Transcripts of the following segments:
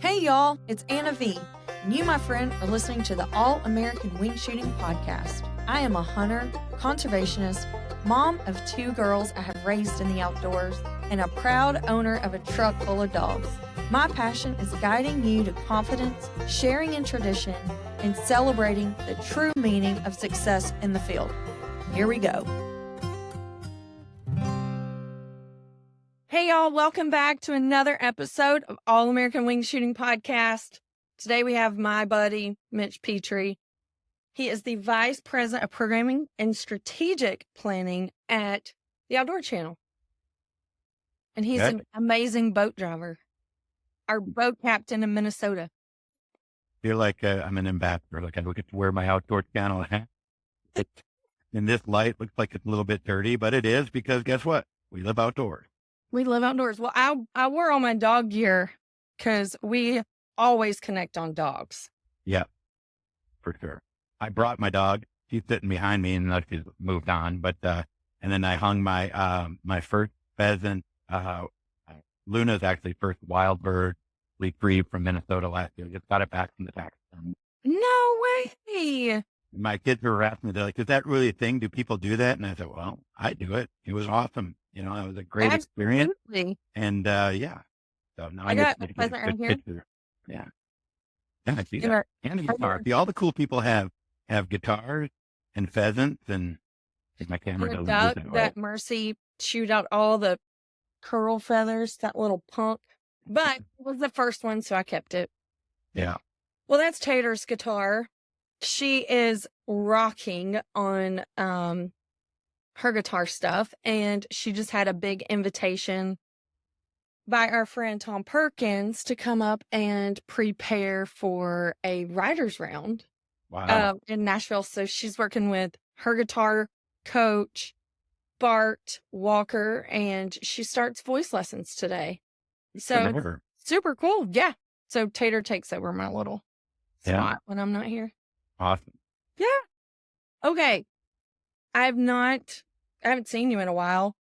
Hey y'all, it's Anna V, and you, my friend, are listening to the All American Wing Shooting Podcast. I am a hunter, conservationist, mom of 2 girls I have raised in the outdoors, and a proud owner of a truck full of dogs. My passion is guiding you to confidence, sharing in tradition, and celebrating the true meaning of success in the field. Here we go. Hey y'all, welcome back to another episode of All American Wing Shooting Podcast. Today we have my buddy, Mitch Petrie. He is the Vice President of Programming and Strategic Planning at the Outdoor Channel. And he's an amazing boat driver. Our boat captain in Minnesota. Feel like I'm an ambassador. Like I get to wear my Outdoor Channel hat. In this light, looks like it's a little bit dirty, but it is because guess what? We live outdoors. We live outdoors. Well, I wear all my dog gear because we always connect on dogs. Yeah, for sure. I brought my dog. She's sitting behind me, and she's moved on. But and then I hung my my first pheasant. Luna's actually first wild bird, free from Minnesota last year. Just got it back from the tax. No way. My kids were asking me, they're like, "Is that really a thing? Do people do that?" And I said, "Well, I do it. It was awesome. You know, it was a great experience." And yeah, so now I got a pheasant right here. Picture. Yeah, I see that. And a guitar. See, all the cool people have guitars and pheasants, and my camera doesn't duck use that Mercy chewed out all the curl feathers, that little punk. But it was the first one, so I kept it. Yeah. Well, that's Tater's guitar. She is rocking on her guitar stuff, and she just had a big invitation by our friend Tom Perkins to come up and prepare for a writer's round in Nashville. So she's working with her guitar coach, Bart Walker, and she starts voice lessons today. So super cool. Yeah. So Tater takes over my little spot when I'm not here. Awesome. Yeah. Okay. I haven't seen you in a while,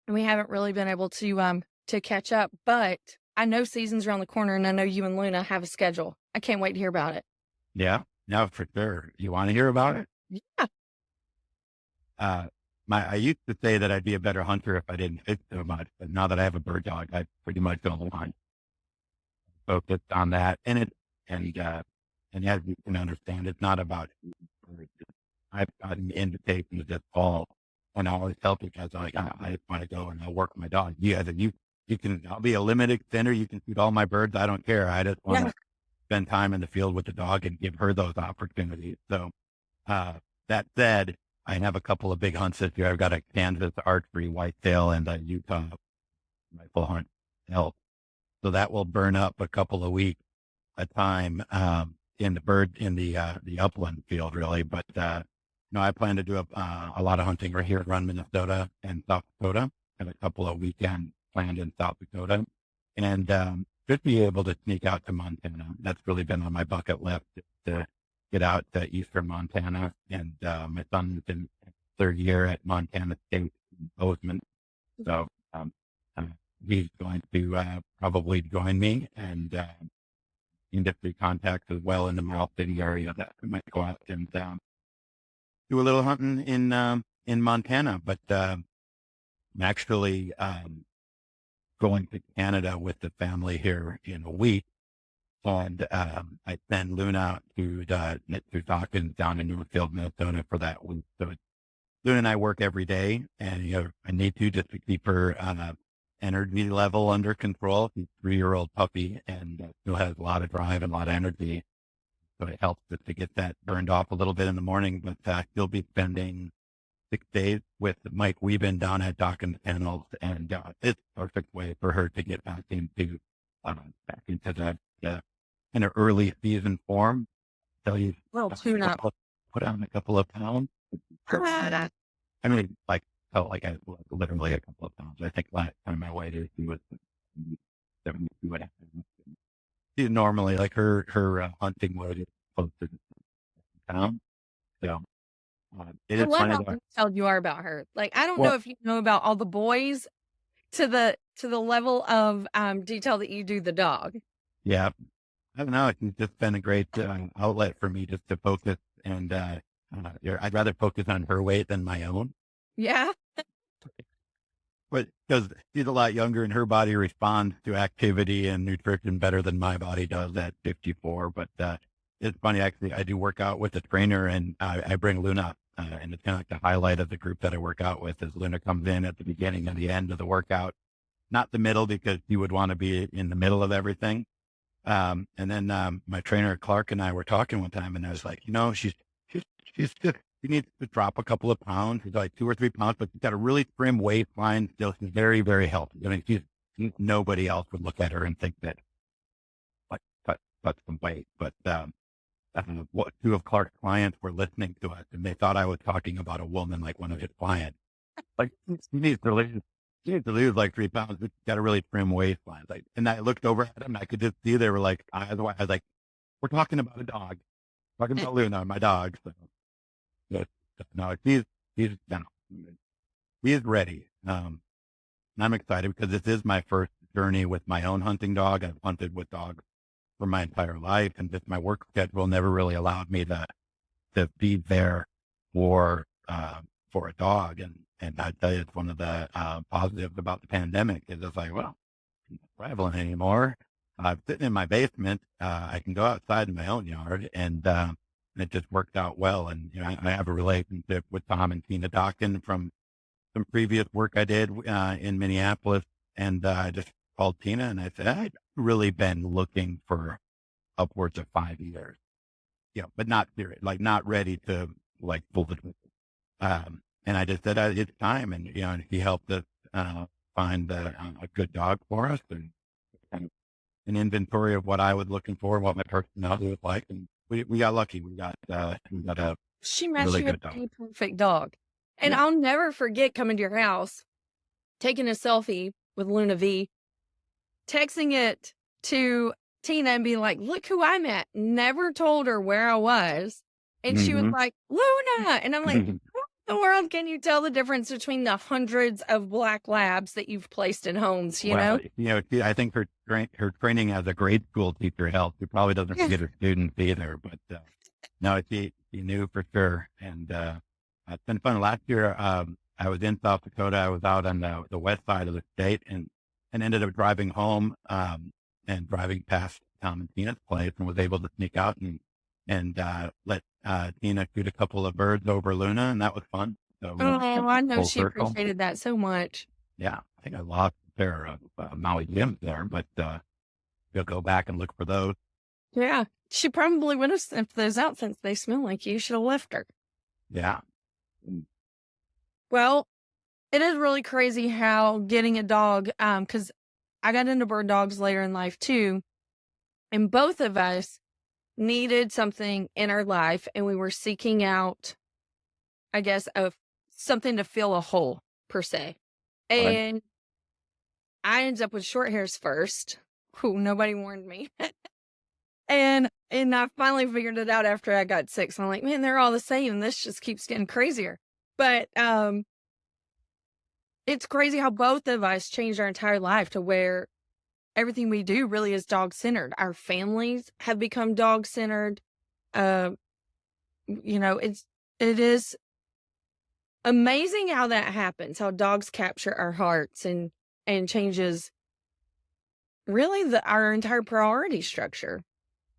and we haven't really been able to catch up, but I know season's around the corner, and I know you and Luna have a schedule. I can't wait to hear about it. Yeah. No, for sure. You want to hear about it? Yeah. I used to say that I'd be a better hunter if I didn't fish so much, but now that I have a bird dog, I pretty much don't hunt. Focused on that, and as you can understand, it's not about birds. I've gotten invitations this fall, and I always tell people, I just want to go and I'll work with my dog. I'll be a limited extender. You can shoot all my birds. I don't care. I just want to spend time in the field with the dog and give her those opportunities. So, that said, I have a couple of big hunts this year. I've got a Kansas archery whitetail and a Utah rifle hunt elk. So that will burn up a couple of weeks at a time, in the upland field really. But, I plan to do a lot of hunting right here around Minnesota and South Dakota, and a couple of weekends planned in South Dakota, and just be able to sneak out to Montana. That's really been on my bucket list, to get out to eastern Montana. And my son's in 3rd year at Montana State in Bozeman, so he's going to probably join me, and industry contacts as well in the Miles City area that we might go out and do a little hunting in Montana. But I'm actually going to Canada with the family here in a week, and I send Luna out to Dawkins down in Northfield, Minnesota for that week. So Luna and I work every day, and I need to, just to keep her energy level under control. She's a 3-year-old puppy, and still has a lot of drive and a lot of energy. So it helps to get that burned off a little bit in the morning. But she'll be spending 6 days with Mike Weeben down at Dawkins Kennels, and it's a perfect way for her to get back into the kind of early season form. Tell you, tune up, put on a couple of pounds. I mean, felt like I literally a couple of pounds. I think last time I weighed her, she was 72.5. She's normally her hunting weight is close to 60 pounds. So it is funny. How detailed you are about her. Like, I don't know if you know about all the boys to the level of detail that you do the dog. Yeah. I don't know. It's just been a great outlet for me just to focus and, I'd rather focus on her weight than my own. Yeah. But because she's a lot younger and her body responds to activity and nutrition better than my body does at 54. But it's funny, actually, I do work out with a trainer and I bring Luna. And it's kind of like the highlight of the group that I work out with is Luna comes in at the beginning and the end of the workout, not the middle because she would want to be in the middle of everything. And then my trainer Clark and I were talking one time, and I was like, she's she's just she needs to drop a couple of pounds. She's like 2 or 3 pounds, but she's got a really trim waistline. Still, she's very, very healthy. I mean, nobody else would look at her and think that like cut some weight. But what two of Clark's clients were listening to us, and they thought I was talking about a woman like one of his clients. Like she needs to lose. She needs to lose like 3 pounds. But she's got a really trim waistline. Like, and I looked over at them, and I could just see they were like eyes wide. I was like, "We're talking about a dog. Talking about Luna, my dog." So, but, no, he's no, he is ready. And I'm excited because this is my first journey with my own hunting dog. I've hunted with dogs for my entire life, and just my work schedule never really allowed me to be there for a dog. And I tell you, it's one of the positives about the pandemic is it's like, well, I'm not traveling anymore. I'm sitting in my basement. I can go outside in my own yard, and it just worked out well. And I have a relationship with Tom and Tina Dockin from some previous work I did in Minneapolis, and I just called Tina and I said I'd really been looking for upwards of 5 years, but not serious, like not ready to like pull the trigger. And I just said it's time, and and he helped us find a good dog for us and kind of an inventory of what I was looking for, what my personality was like, and we got lucky. We got a She matched really you with good dog. a perfect dog. And Yeah. I'll never forget coming to your house, taking a selfie with Luna V, texting it to Tina and being like, look who I met. Never told her where I was. And she was Hmm. like, Luna. And I'm like, how in the world can you tell the difference between the hundreds of black labs that you've placed in homes, you Well, know? I think her training as a grade school teacher helped. She probably doesn't Yeah. forget her students either, but no, she knew for sure. And it's been fun. Last year, I was in South Dakota. I was out on the west side of the state, and ended up driving home and driving past Tom and Tina's place, and was able to sneak out and let Tina shoot a couple of birds over Luna, and that was fun. So Oh, I know full she circle. appreciated that so much. Yeah, I think I lost a pair of Maui Jims there, but we'll go back and look for those. Yeah. She probably would have sniffed those out since they smell like you. Should have left her. Yeah. Mm. Well, it is really crazy how getting a dog, because I got into bird dogs later in life too. And both of us needed something in our life, and we were seeking out, I guess, something to fill a hole per se. Right. And I ended up with short hairs first. Who nobody warned me. And I finally figured it out after I got sick. So I'm like, man, they're all the same, and this just keeps getting crazier. But it's crazy how both of us changed our entire life to where everything we do really is dog centered. Our families have become dog centered. It is amazing how that happens, how dogs capture our hearts and changes really our entire priority structure.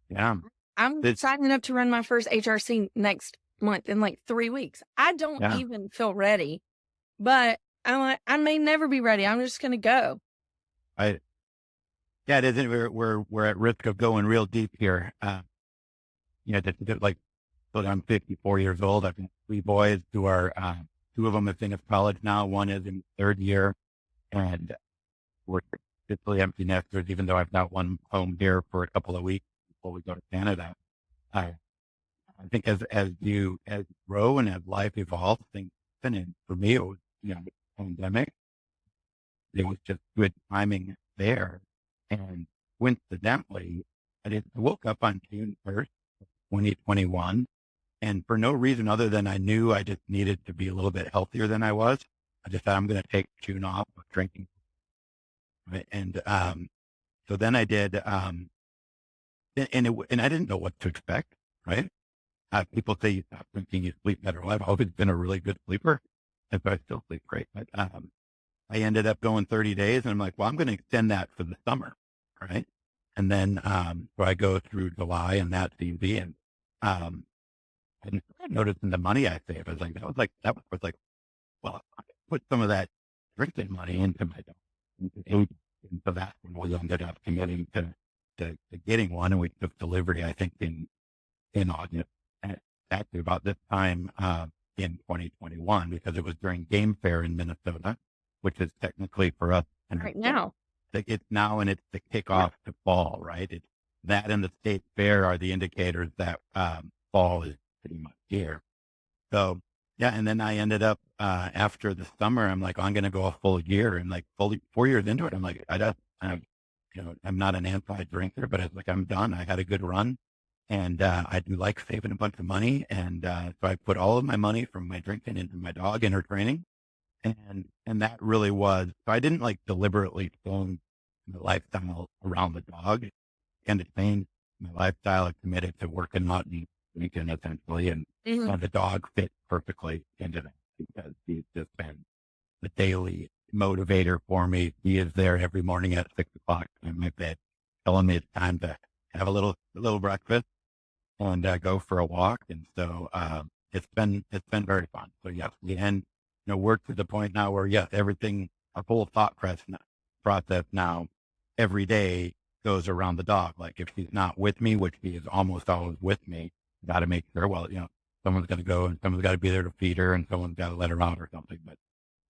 Yeah. I'm It's signing up to run my first HRC next month in like 3 weeks. I don't yeah. even feel ready, but I'm like, I may never be ready. I'm just going to go. I Yeah, it isn't. We're at risk of going real deep here. Like, so I'm 54 years old. I've got 3 boys who are two of them have finished college now. One is in third year, and we're basically empty nesters. Even though I've got one home here for a couple of weeks before we go to Canada. I think as you grow and as life evolves, things happen. And for me, it was the pandemic. It was just good timing there. And coincidentally, I woke up on June 1st, 2021. And for no reason other than I knew I just needed to be a little bit healthier than I was. I just thought I'm going to take June off of drinking. Right? And so then I did and I didn't know what to expect, right? People say you stop drinking, you sleep better. Well, I've always been a really good sleeper, and so I still sleep great. But I ended up going 30 days, and I'm like, well, I'm going to extend that for the summer, right? And then so I go through July, and that's easy. And I noticed in the money I saved, I was like, that was like, well, I put some of that drinking money into my dog, and so that's when we ended up committing to getting one, and we took delivery, I think, in August, at actually about this time in 2021, because it was during Game Fair in Minnesota, which is technically for us, and Right now. it's now, and it's the kickoff to fall, right? It's that and the state fair are the indicators that fall is pretty much here. So yeah, and then I ended up after the summer, I'm like, I'm going to go a full year, and like fully 4 years into it, I'm like, I'm not an anti-drinker, but it's like I'm done. I had a good run. And I do like saving a bunch of money. And so I put all of my money from my drinking into my dog and her training. And that really was, so I didn't like deliberately change my lifestyle around the dog, and to change my lifestyle. I committed to working out and drinking essentially. And the dog fit perfectly into that, because he's just been the daily motivator for me. He is there every morning at 6 o'clock in my bed, telling me it's time to have a little breakfast and go for a walk. And so it's been very fun. So yes, we're to the point now where yes, everything, our whole thought process now every day goes around the dog. Like if she's not with me, which she is almost always with me, got to make sure, well, someone's going to go and someone's got to be there to feed her, and someone's got to let her out or something. But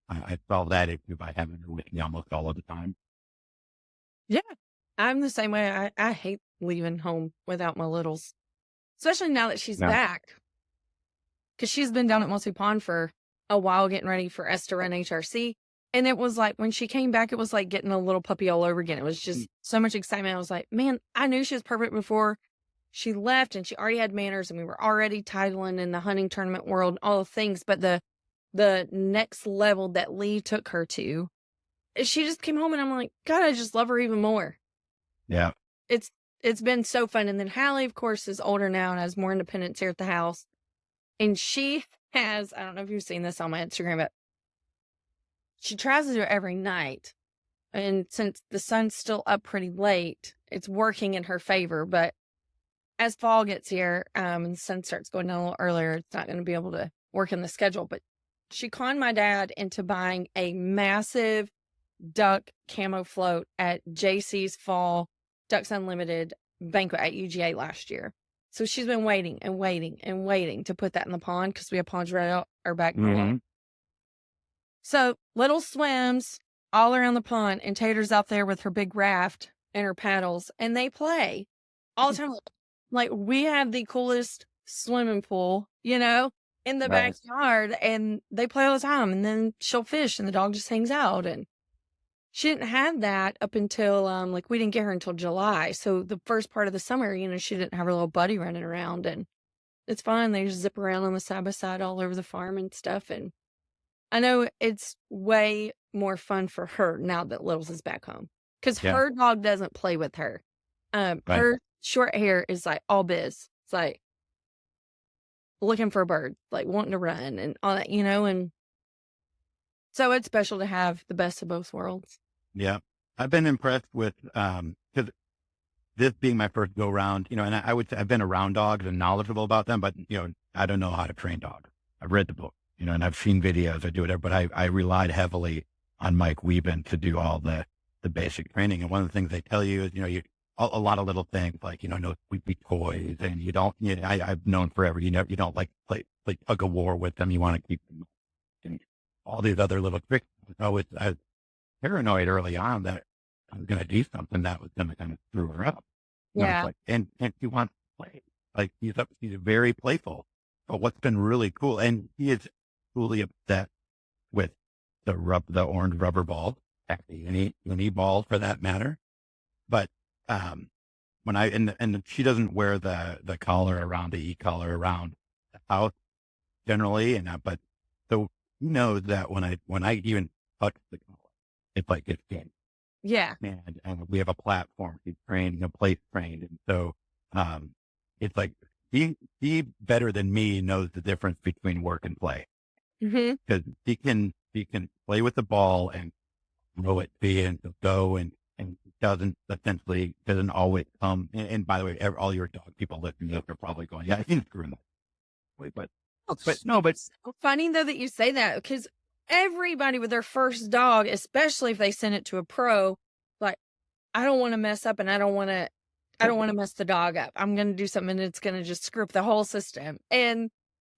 I solve that issue by having her with me almost all of the time. Yeah, I'm the same way. I hate leaving home without my littles, especially now that she's Yeah. back, because she's been down at Multi Pond for a while getting ready for us to run HRC. And it was like when she came back, it was like getting a little puppy all over again. It was just so much excitement. I was like, man, I knew she was perfect before she left, and she already had manners, and we were already titling in the hunting tournament world, all the things. But the next level that Lee took her to, she just came home, and I'm like, God, I just love her even more. Yeah. It's been so fun. And then Hallie, of course, is older now and has more independence here at the house. And she has, I don't know if you've seen this on my Instagram, but she tries to do it every night. And since the sun's still up pretty late, it's working in her favor. But as fall gets here, and the sun starts going down a little earlier, it's not going to be able to work in the schedule. But she conned my dad into buying a massive duck camo float at JC's fall Ducks Unlimited banquet at UGA last year. So she's been waiting and waiting and waiting to put that in the pond, because we have ponds right out our back door. So Little swims all around the pond, and Tater's out there with her big raft and her paddles, and they play all the time. Like, we have the coolest swimming pool, in the backyard, and they play all the time. And then she'll fish, and the dog just hangs out. And she didn't have that up until, we didn't get her until July. So the first part of the summer, she didn't have her little buddy running around, and it's fine. They just zip around on the side by side all over the farm and stuff. And I know it's way more fun for her now that Littles is back home, because her dog doesn't play with her. Her short hair is like all biz. It's like looking for a bird, like wanting to run and all that, and so it's special to have the best of both worlds. Yeah. I've been impressed with, because this being my first go round, and I would say I've been around dogs and knowledgeable about them, but, I don't know how to train dogs. I've read the book, and I've seen videos, I do it, but I relied heavily on Mike Wieben to do all the basic training. And one of the things they tell you is, a lot of little things like, no squeaky toys, and you don't, I've known forever, you don't like play tug of war with them. You want to keep them, and all these other little tricks. I was paranoid early on that I was going to do something that was going to kind of screw her up. Yeah. And she wants to play. Like he's very playful. But what's been really cool, and he is truly obsessed with the orange rubber ball, actually, any ball for that matter. But when and she doesn't wear the collar around, the e-collar around the house generally, but so he knows that when I even touch the collar, it's like it's game. Yeah. And we have a platform. He's trained, place trained, and so It's like he better than me knows the difference between work and play, Mm-hmm. because he can play with the ball and throw it to you and he'll go and doesn't always come. And by the way, all your dog people listening to this are probably going, yeah, he's screwing that way, but no, but So funny though that you say that, because everybody with their first dog, especially if they send it to a pro, like, I don't want to mess up and I don't want to mess the dog up. I'm going to do something that's going to just screw up the whole system. And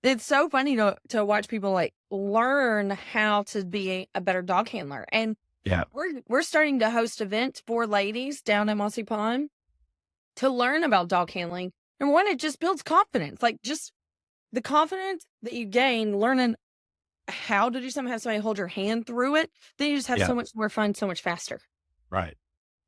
it's so funny to watch people like learn how to be a better dog handler. And yeah, we're starting to host events for ladies down at Mossy Pond to learn about dog handling. And one, it just builds confidence. Like, just the confidence that you gain learning how to do something, have somebody hold your hand through it, then you just have yeah, so much more fun, so much faster. right.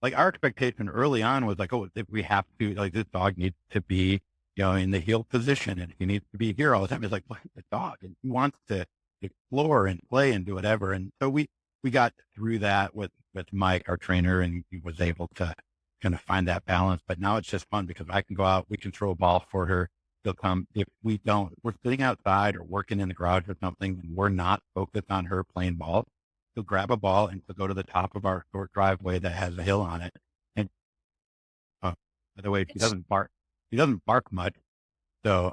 Like our expectation early on was like, oh, if we have to, like this dog needs to be, in the heel position and he needs to be here all the time. It's like, well, the dog and he wants to explore and play and do whatever. And so we got through that with Mike, our trainer, and he was able to kind of find that balance. But now it's just fun because I can go out, we can throw a ball for her. She'll come. If we don't, we're sitting outside or working in the garage or something, and we're not focused on her playing ball. She'll grab a ball and she'll go to the top of our short driveway that has a hill on it. And by the way, she doesn't bark. She doesn't bark much. So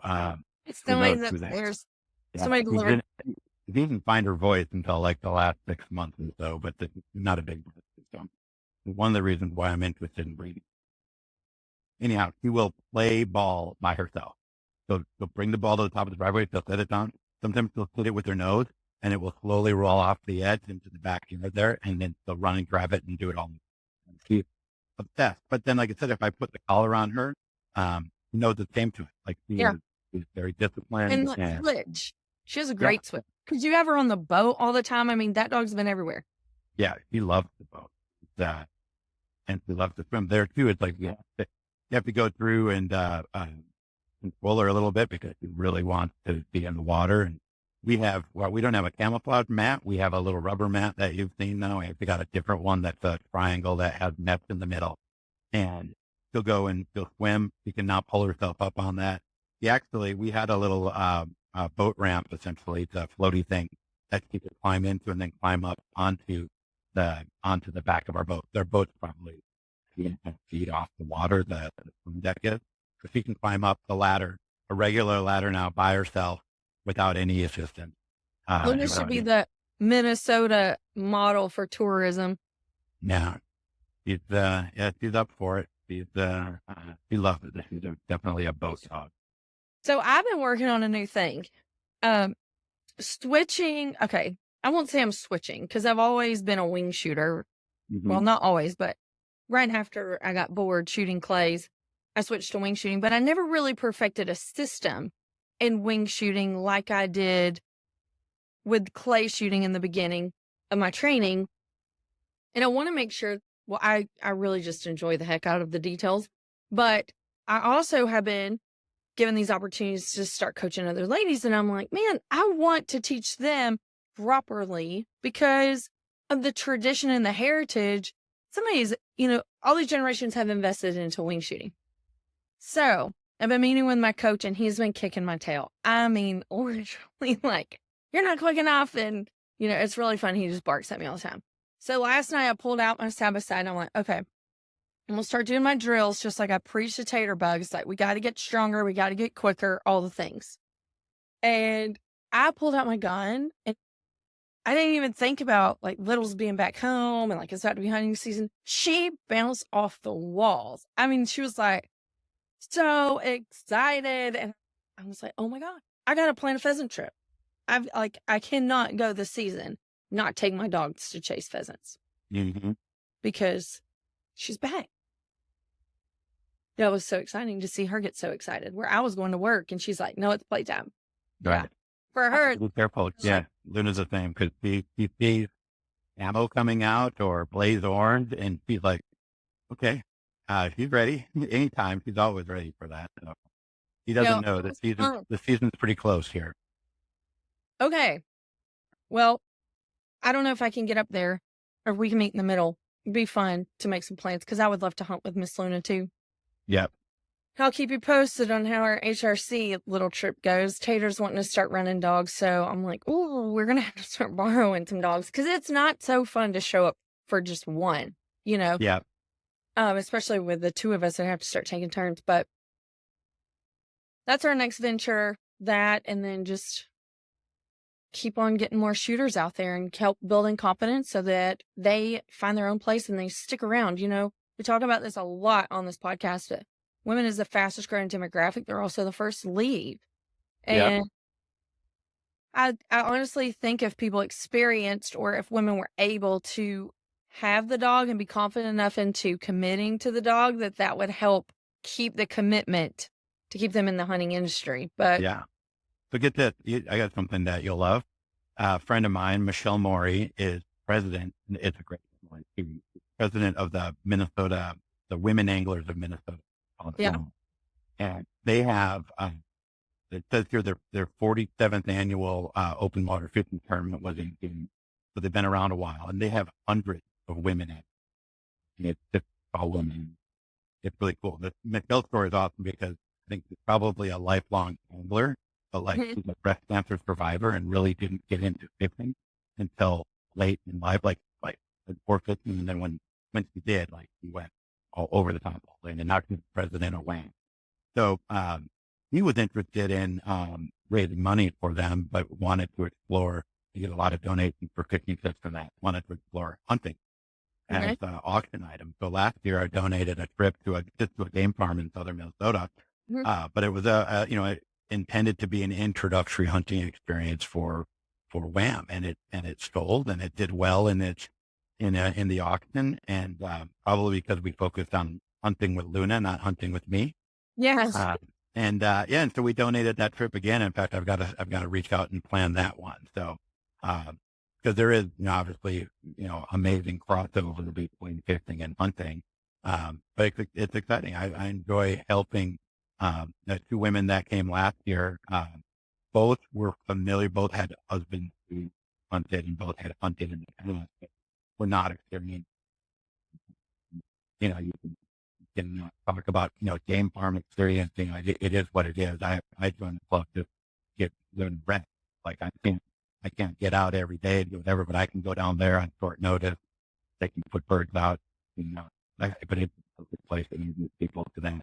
It's who somebody knows that who that? there's Yeah, somebody to we learn. didn't find her voice until like the last 6 months or so, but not a big voice. So one of the reasons why I'm interested in breeding. Anyhow, she will play ball by herself. So she'll bring the ball to the top of the driveway. She'll set it down. Sometimes she'll hit it with her nose, and it will slowly roll off the edge into the backyard there, and then she'll run and grab it and do it all. She's obsessed. But then, like I said, if I put the collar on her, she knows the same to it. Like she's very disciplined. And like switch. She has a great switch. Because you have her on the boat all the time. I mean, that dog's been everywhere. Yeah, she loves the boat. And she loves to swim there too. It's like you have to go through and control her a little bit because she really wants to be in the water. And we don't have a camouflage mat. We have a little rubber mat that you've seen now. We got a different one that's a triangle that has nets in the middle. And she'll go and she'll swim. She can now pull herself up on that. We had a little boat ramp, essentially. It's a floaty thing that she could climb into and then climb up onto the back of our boat. Their boat's probably feet off the water, the swim deck is. So she can climb up the ladder, a regular ladder now by herself without any assistance. Luna should be the Minnesota model for tourism. Yeah. She's up for it. She loves it. She's definitely a boat dog. So I've been working on a new thing. Switching. Okay. I won't say I'm switching because I've always been a wing shooter. Mm-hmm. Well, not always, but right after I got bored shooting clays, I switched to wing shooting, but I never really perfected a system in wing shooting like I did with clay shooting in the beginning of my training. And I want to make sure, well, I really just enjoy the heck out of the details, but I also have been given these opportunities to start coaching other ladies. And I'm like, man, I want to teach them properly because of the tradition and the heritage. Somebody's, all these generations have invested into wing shooting. So I've been meeting with my coach and he's been kicking my tail. I mean, literally like, you're not quick enough. And, it's really fun. He just barks at me all the time. So last night I pulled out my side-by-side and I'm like, okay, I'm going to start doing my drills just like I preach to tater bugs. Like, we got to get stronger. We got to get quicker, all the things. And I pulled out my gun and I didn't even think about like Little's being back home and like it's about to be hunting season. She bounced off the walls. I mean, she was like so excited. And I was like, oh my God, I got to plan a pheasant trip. I cannot go this season, not take my dogs to chase pheasants because she's back. That was so exciting to see her get so excited where I was going to work and she's like, no, it's playtime. Right. Yeah. For her. Be careful. Yeah. Luna's the same because she sees ammo coming out or blaze orange and she's like, okay, she's ready anytime. She's always ready for that. So he doesn't know that the season's pretty close here. Okay. Well, I don't know if I can get up there or if we can meet in the middle. It'd be fun to make some plans because I would love to hunt with Miss Luna too. Yep. I'll keep you posted on how our HRC little trip goes. Tater's wanting to start running dogs, so I'm like, oh, we're going to have to start borrowing some dogs because it's not so fun to show up for just one, Yeah. especially with the two of us that have to start taking turns. But that's our next venture, that, and then just keep on getting more shooters out there and help building confidence so that they find their own place and they stick around. We talk about this a lot on this podcast, but women is the fastest growing demographic. They're also the first to leave. Yeah. And I honestly think if people experienced, or if women were able to have the dog and be confident enough into committing to the dog, that would help keep the commitment to keep them in the hunting industry. But Yeah. So get this, I got something that you'll love. A friend of mine, Michelle Morey, is president. It's a great one. She's president of the Women Anglers of Minnesota. yeah, And they have, it says here their 47th annual open water fishing tournament was in June. So they've been around a while, and they have hundreds of women in it. And it's just all women. It's really cool. The Michelle story is awesome because I think she's probably a lifelong angler, but she's a breast cancer survivor and really didn't get into fishing until late in life, like before fishing. And then when she did, she went all over the top, and now she's president of WAM. So, he was interested in, raising money for them, but wanted to explore, to get a lot of donations for fishing tips for that, wanted to explore hunting as an auction item. So last year I donated a trip to a game farm in southern Minnesota. But it was intended to be an introductory hunting experience for WAM, and it sold, and it did well in the auction, and probably because we focused on hunting with Luna, not hunting with me. yes. And so we donated that trip again. In fact, I've got to reach out and plan that one. So, because there is obviously amazing crossover between fishing and hunting, but it's exciting. I enjoy helping. The two women that came last year, both were familiar. Both had husbands who hunted, and both had hunted in the past, but were not experienced. You can talk about, game farm experience. It is what it is. I joined the club to get learn rent. I can't get out every day to do whatever, but I can go down there on short notice. They can put birds out, but it's a good place to meet people to that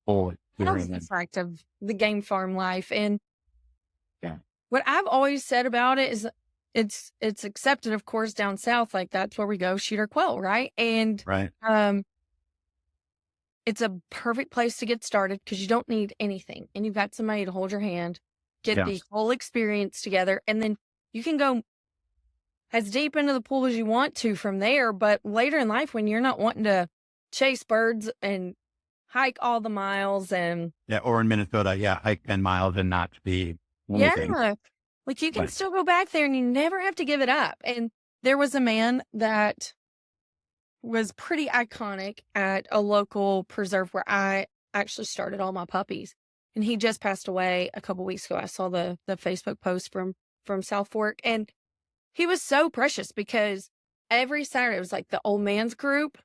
whole That's experience. the fact of the game farm life. And Yeah. what I've always said about it is it's accepted, of course, down south. Like, that's where we go shoot our quail, right? And Right. it's a perfect place to get started because you don't need anything, and you've got somebody to hold your hand, get Yeah. the whole experience together, and then you can go as deep into the pool as you want to from there. But later in life, when you're not wanting to chase birds and hike all the miles and Yeah. Or in Minnesota, hike 10 miles and not be anything. yeah, like, you can Right. still go back there and you never have to give it up. And there was a man that was pretty iconic at a local preserve where I actually started all my puppies. And he just passed away a couple weeks ago. I saw the Facebook post from South Fork, and he was so precious because every Saturday, it was like the old man's group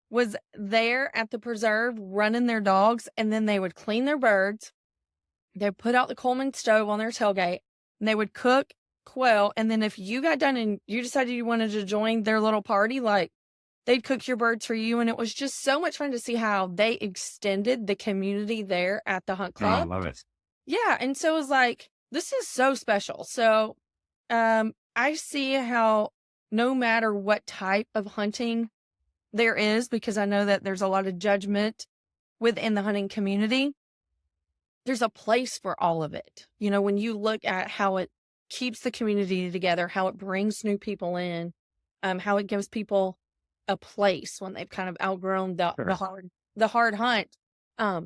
was there at the preserve running their dogs, and then they would clean their birds. They'd put out the Coleman stove on their tailgate, and they would cook quail. And then if you got done and you decided you wanted to join their little party, they'd cook your birds for you. And it was just so much fun to see how they extended the community there at the hunt Oh, I club. love it. Yeah. And so it was like, this is so special. So I see how no matter what type of hunting there is, because I know that there's a lot of judgment within the hunting community, there's a place for all of it. When you look at how it keeps the community together, how it brings new people in, how it gives people a place when they've kind of outgrown the hard hunt. I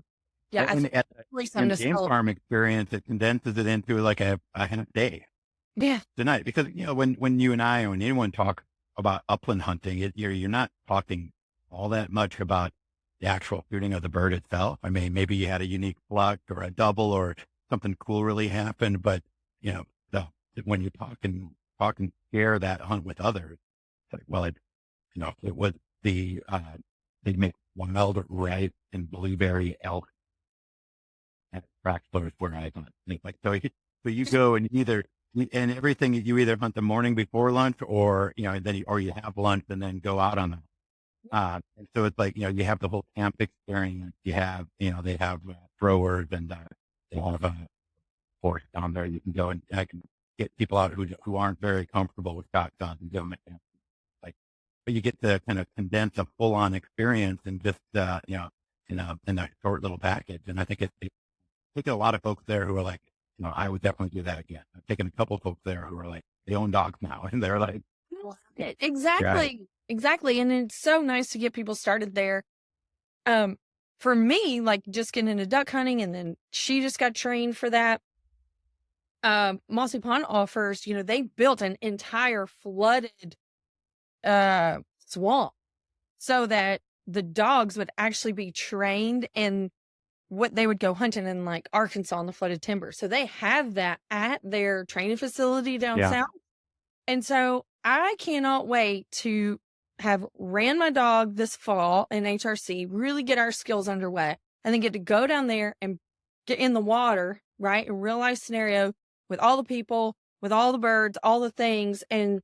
And think really in something to game celebrate. farm experience, it condenses it into like a half day Yeah. tonight. Because, when you and I, or when anyone talk about upland hunting, you're not talking all that much about the actual shooting of the bird itself. I mean, maybe you had a unique fluck or a double or something cool really happened, but when you talk and share that hunt with others, it's like, well, it was they make wild rice and blueberry elk and Crackslow is where I hunt. Like, so you go and and everything, you either hunt the morning before lunch or, or you have lunch and then go out on them. And so it's like, you have the whole camp experience. You have, they have throwers and they have a horse down there. You can go and I can get people out who aren't very comfortable with shotguns and give them a chance. Like, but you get to kind of condense a full on experience and just, in a short little package. And I think it's taken a lot of folks there who are like, I would definitely do that again. I've taken a couple of folks there who are like, they own dogs now and they're like, right. Exactly. And it's so nice to get people started there. For me, like just getting into duck hunting and then she just got trained for that. Mossy Pond offers, they built an entire flooded, swamp so that the dogs would actually be trained in what they would go hunting in like Arkansas in the flooded timber. So they have that at their training facility down south. And so I cannot wait to have ran my dog this fall in HRC, really get our skills underway, and then get to go down there and get in the water, right? A real life scenario with all the people, with all the birds, all the things, and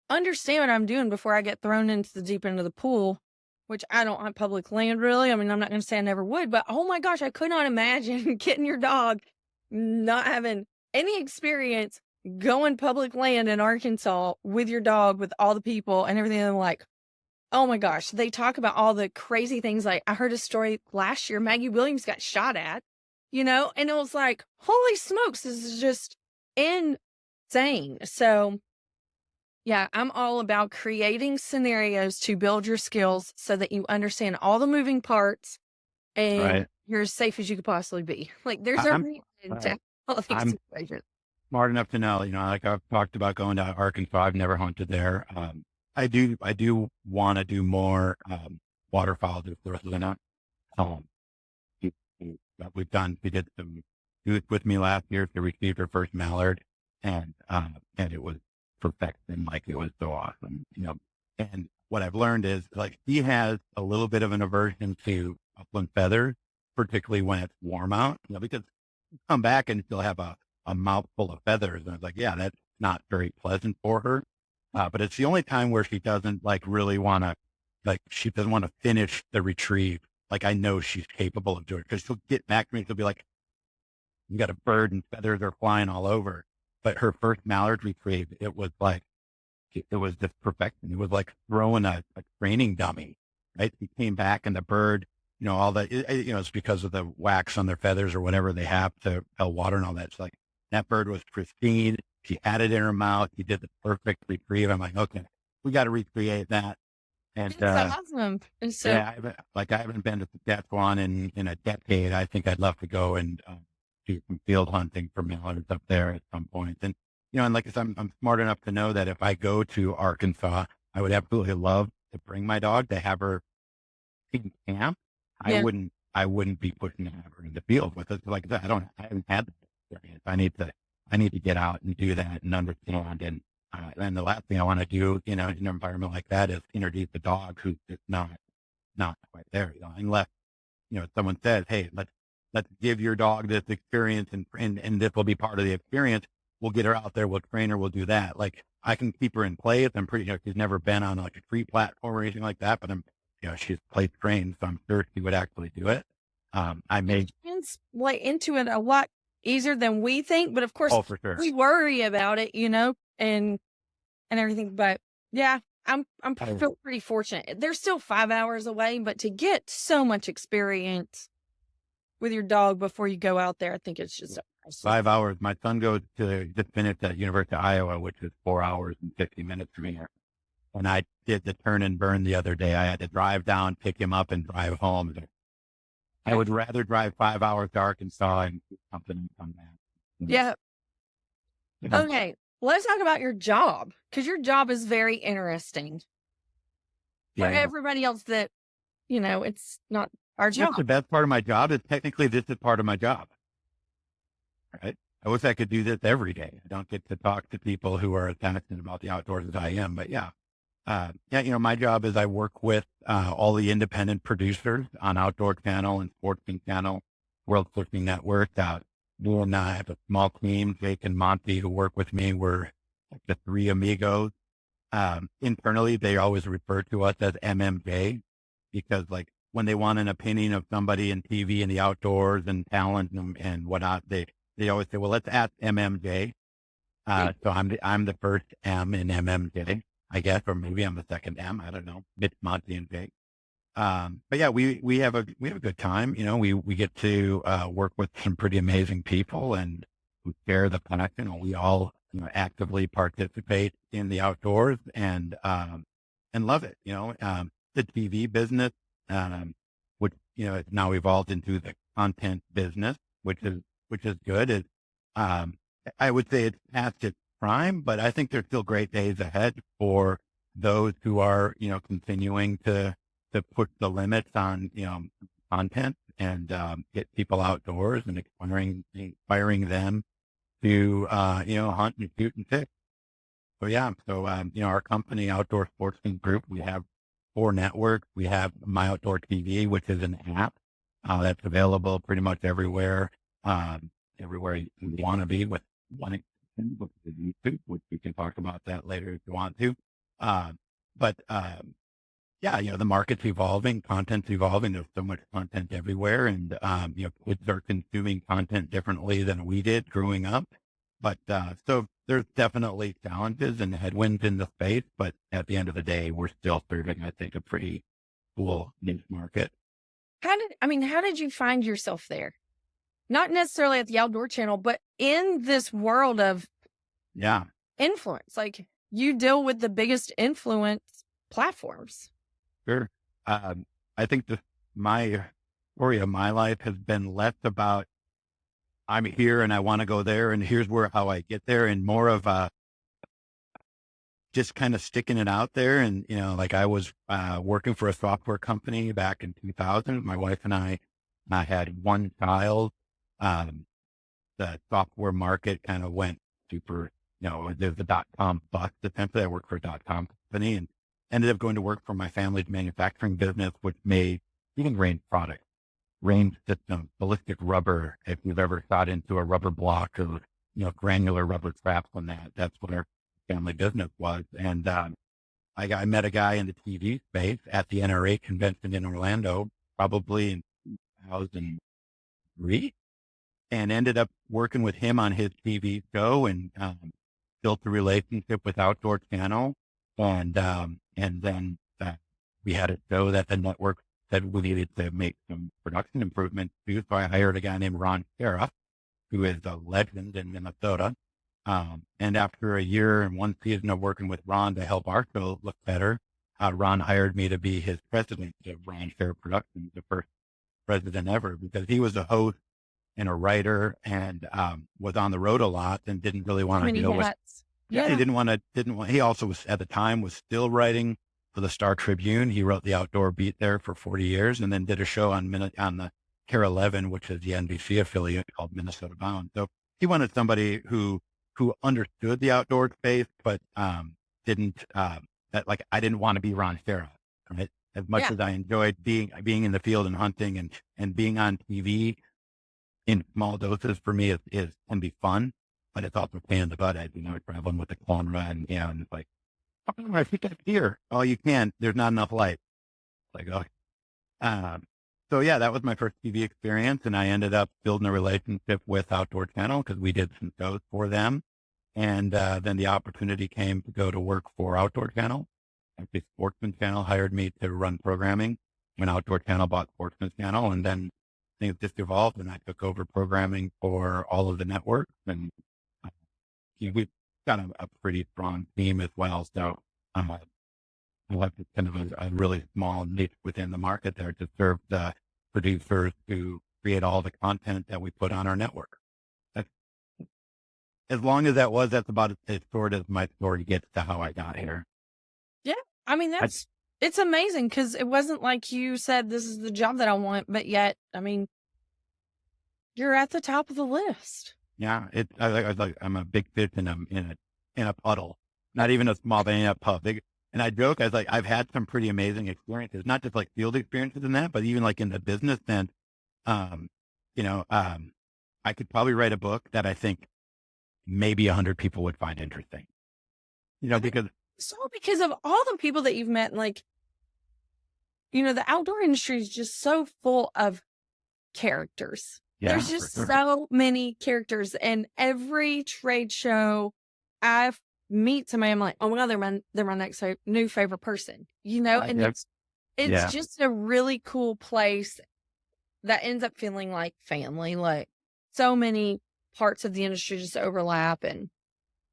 understand what I'm doing before I get thrown into the deep end of the pool, which I don't hunt public land really. I mean, I'm not going to say I never would, but oh my gosh, I could not imagine getting your dog, not having any experience going public land in Arkansas with your dog, with all the people and everything. I'm like, oh my gosh, they talk about all the crazy things. Like I heard a story last year, Maggie Williams got shot at, and it was like, holy smokes, this is just insane. So yeah, I'm all about creating scenarios to build your skills so that you understand all the moving parts and you're as safe as you could possibly be. Like there's a reason to all these situations. Smart enough to know, like I've talked about going to Arkansas. I've never hunted there. I do want to do more waterfowl just the rest of the night. We did some youth with me last year to receive her first mallard, and it was perfection. Like it was so awesome, And what I've learned is like she has a little bit of an aversion to upland feathers, particularly when it's warm out. Because you come back and she'll have a mouthful of feathers, and I was like, yeah, that's not very pleasant for her. But it's the only time where she doesn't really want to, she doesn't want to finish the retrieve. Like I know she's capable of doing it because she'll get back to me. She'll be like, you got a bird and feathers are flying all over. But her first mallard retrieve, it was just perfection. It was like throwing a training dummy, right? He came back and the bird, all that, it's because of the wax on their feathers or whatever they have to repel water and all that. It's like that bird was pristine. She had it in her mouth. She did the perfect retrieve. I'm like, okay, we got to recreate that. And awesome. And so, yeah, I haven't been to Saskatchewan in a decade. I think I'd love to go and do some field hunting for mallards up there at some point. And, and like I said, I'm smart enough to know that if I go to Arkansas, I would absolutely love to bring my dog to have her in camp. Yeah. I wouldn't be pushing to have her in the field with us. Like I said, I haven't had that experience. I need to get out and do that and understand. And the last thing I want to do, in an environment like that is introduce a dog who's just not quite there, unless, someone says, hey, let's give your dog this experience and this will be part of the experience. We'll get her out there. We'll train her. We'll do that. Like I can keep her in place. I'm pretty sure she's never been on like a tree platform or anything like that, but she's plate trained. So I'm sure she would actually do it. I may into it a lot easier than we think, but of course for sure. We worry about it, and everything. But yeah, I feel pretty fortunate. They're still 5 hours away, but to get so much experience with your dog before you go out there, I think it's just 5 hours. My son goes to just finished at University of Iowa, which is 4 hours and 50 minutes from here. And I did the turn and burn the other day. I had to drive down, pick him up, and drive home. I would rather drive 5 hours to Arkansas and do something and come back. Yeah. Okay. Let's talk about your job, because your job is very interesting. For everybody else that, it's not our job. That's the best part of my job is technically this is part of my job. Right? I wish I could do this every day. I don't get to talk to people who are as passionate about the outdoors as I am, but my job is I work with all the independent producers on Outdoor Channel and Sportsman Channel. World Surfing Network. Me and I have a small team, Jake and Monty, who work with me. We're like the three amigos. Internally, they always refer to us as MMJ because like when they want an opinion of somebody in TV and the outdoors and talent and whatnot, they always say, well, let's ask MMJ. So I'm the first M in MMJ, I guess, or maybe I'm the second M. I don't know. Mitch, Monty, and Jake. But yeah, we have a good time. You know, we get to work with some pretty amazing people and who share the passion. We all actively participate in the outdoors and love it. The TV business, which has now evolved into the content business, which is good. I would say it's past its prime, but I think there's still great days ahead for those who are continuing to push the limits on content and get people outdoors and inspiring them to hunt and shoot and fish. So yeah, our company, Outdoor Sportsman Group, we have 4 networks. We have My Outdoor TV, which is an app that's available pretty much everywhere you want to be, with one exception, which is YouTube, which we can talk about that later if you want to. The market's evolving, content's evolving. There's so much content everywhere, and kids are consuming content differently than we did growing up. But so there's definitely challenges and headwinds in the space, but at the end of the day, we're still serving, I think, a pretty cool niche market. How did you find yourself there? Not necessarily at the Outdoor Channel, but in this world of influence. Like, you deal with the biggest influence platforms. Sure. I think my story of my life has been less about I'm here and I want to go there and here's how I get there, and more of just kind of sticking it out there. And, like I was working for a software company back in 2000. My wife and I had one child. The software market kind of went super, there's the .com bust essentially. I worked for a .com company and ended up going to work for my family's manufacturing business, which made even range products, range systems, ballistic rubber. If you've ever got into a rubber block or, granular rubber traps on that's what our family business was. And, I met a guy in the TV space at the NRA convention in Orlando, probably in 2003, and ended up working with him on his TV show and, built a relationship with Outdoor Channel. And then we had a show that the network said we needed to make some production improvements too. So I hired a guy named Ron Sheriff, who is a legend in Minnesota. And after a year and one season of working with Ron to help our show look better, Ron hired me to be his president of Ron Sheriff Productions, the first president ever, because he was a host and a writer and was on the road a lot and didn't really want to deal with. Yeah, he didn't want. He also was at the time was still writing for the Star Tribune. He wrote the outdoor beat there for 40 years, and then did a show on the KARE 11, which is the NBC affiliate, called Minnesota Bound. So he wanted somebody who understood the outdoor space, but didn't like I didn't want to be Ron Sheriff, right? As much as I enjoyed being in the field and hunting and being on TV in small doses, for me can be fun. But it's also a pain in the butt, traveling with the camera and it's like, oh, I think that's here. Oh, you can't. There's not enough light. Like, oh. So yeah, that was my first TV experience, and I ended up building a relationship with Outdoor Channel because we did some shows for them, and then the opportunity came to go to work for Outdoor Channel. Actually, Sportsman Channel hired me to run programming when Outdoor Channel bought Sportsman Channel, and then things just evolved, and I took over programming for all of the networks, and we've got a pretty strong team as well. So I have kind of a really small niche within the market there to serve the producers to create all the content that we put on our network. As long as that's about as short as my story gets to how I got here. Yeah. It's amazing because it wasn't like you said, this is the job that I want, but yet, you're at the top of the list. Yeah, I'm a big fish in a puddle, not even a small, but in a pub. And I joke, I've had some pretty amazing experiences, not just like field experiences in that, but even like in the business sense. I could probably write a book that I think maybe 100 people would find interesting, because because of all the people that you've met, like, the outdoor industry is just so full of characters. yeah, There's just so many characters, and every trade show I meet somebody, I'm like, oh my God, they're my next new favorite person, and it's just a really cool place that ends up feeling like family. Like, so many parts of the industry just overlap, and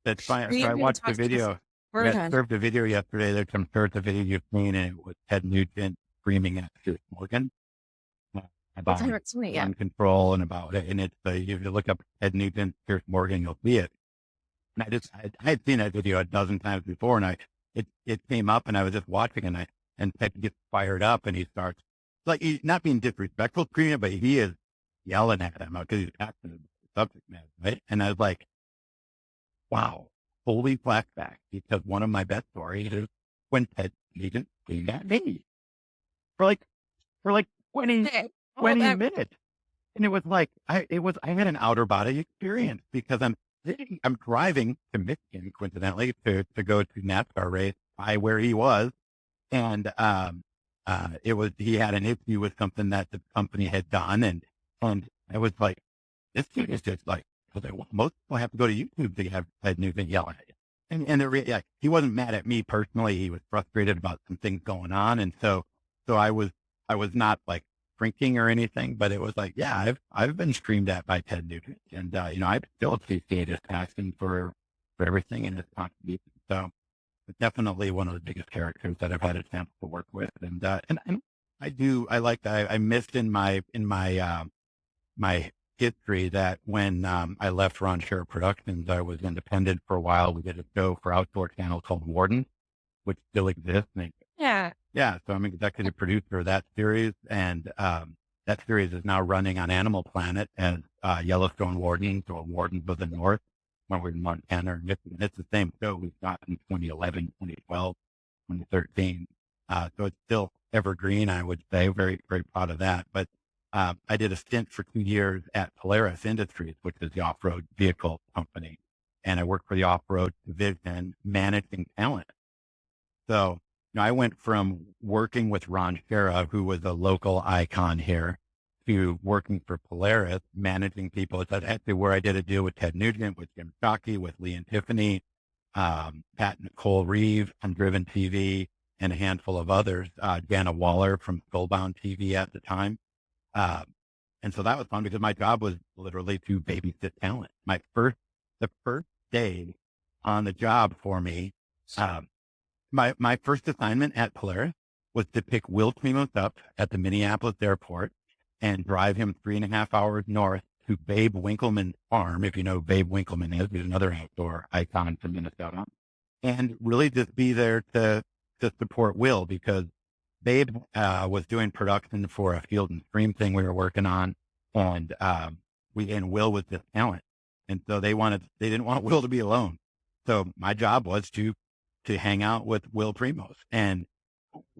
that's fine. So I watched the video. I served a video yesterday that compared the video you've seen, and it was Ted Nugent screaming at Piers Morgan about gun control and about it. And it's if you look up Ted Nugent, Piers Morgan, you'll see it. And I had seen that video a dozen times before, and it came up, and I was just watching, and Ted gets fired up, and he starts like he's not being disrespectful, screaming, but he is yelling at him because he's passionate about the subject matter, right? And I was like, wow, holy flashback, because one of my best stories is when Ted Nugent screamed at me for like 20 minutes. And it was like, I had an outer body experience because I'm driving to Michigan, coincidentally, to go to NASCAR race by where he was. And, he had an issue with something that the company had done. And I was like, this dude is just like, most people have to go to YouTube to have Ted Nugent yelling at you. And he wasn't mad at me personally. He was frustrated about some things going on. And so I was not like shrinking or anything, but it was like, yeah, I've been screamed at by Ted Nugent, and I still appreciate his passion for everything and his contribution. So it's definitely one of the biggest characters that I've had a chance to work with, and I like that. I missed in my my history that when I left Ron Scherer Productions, I was independent for a while. We did a show for Outdoor Channel called Warden, which still exists. Yeah, so I'm executive producer of that series, and that series is now running on Animal Planet as Yellowstone Wardens or Wardens of the North, when we're in Montana or Michigan. It's the same show we shot in 2011, 2012, 2013. So it's still evergreen, I would say. Very, very proud of that. But I did a stint for 2 years at Polaris Industries, which is the off-road vehicle company, and I worked for the off-road division managing talent. So I went from working with Ron Scherer, who was a local icon here, to working for Polaris, managing people. It's actually where I did a deal with Ted Nugent, with Jim Shockey, with Lee and Tiffany, Pat Nicole Reeve on Driven TV, and a handful of others, Jana Waller from Skullbound TV at the time. And so that was fun because my job was literally to babysit talent. The first day on the job for me, my first assignment at Polaris was to pick Will Primos up at the Minneapolis airport and drive him 3.5 hours north to Babe Winkleman's farm. If you know who Babe Winkleman is, he's another outdoor icon from Minnesota, and really just be there to support Will, because Babe was doing production for a Field and Stream thing we were working on, and Will was just talent, and so they didn't want Will to be alone. So my job was to hang out with Will Primos, and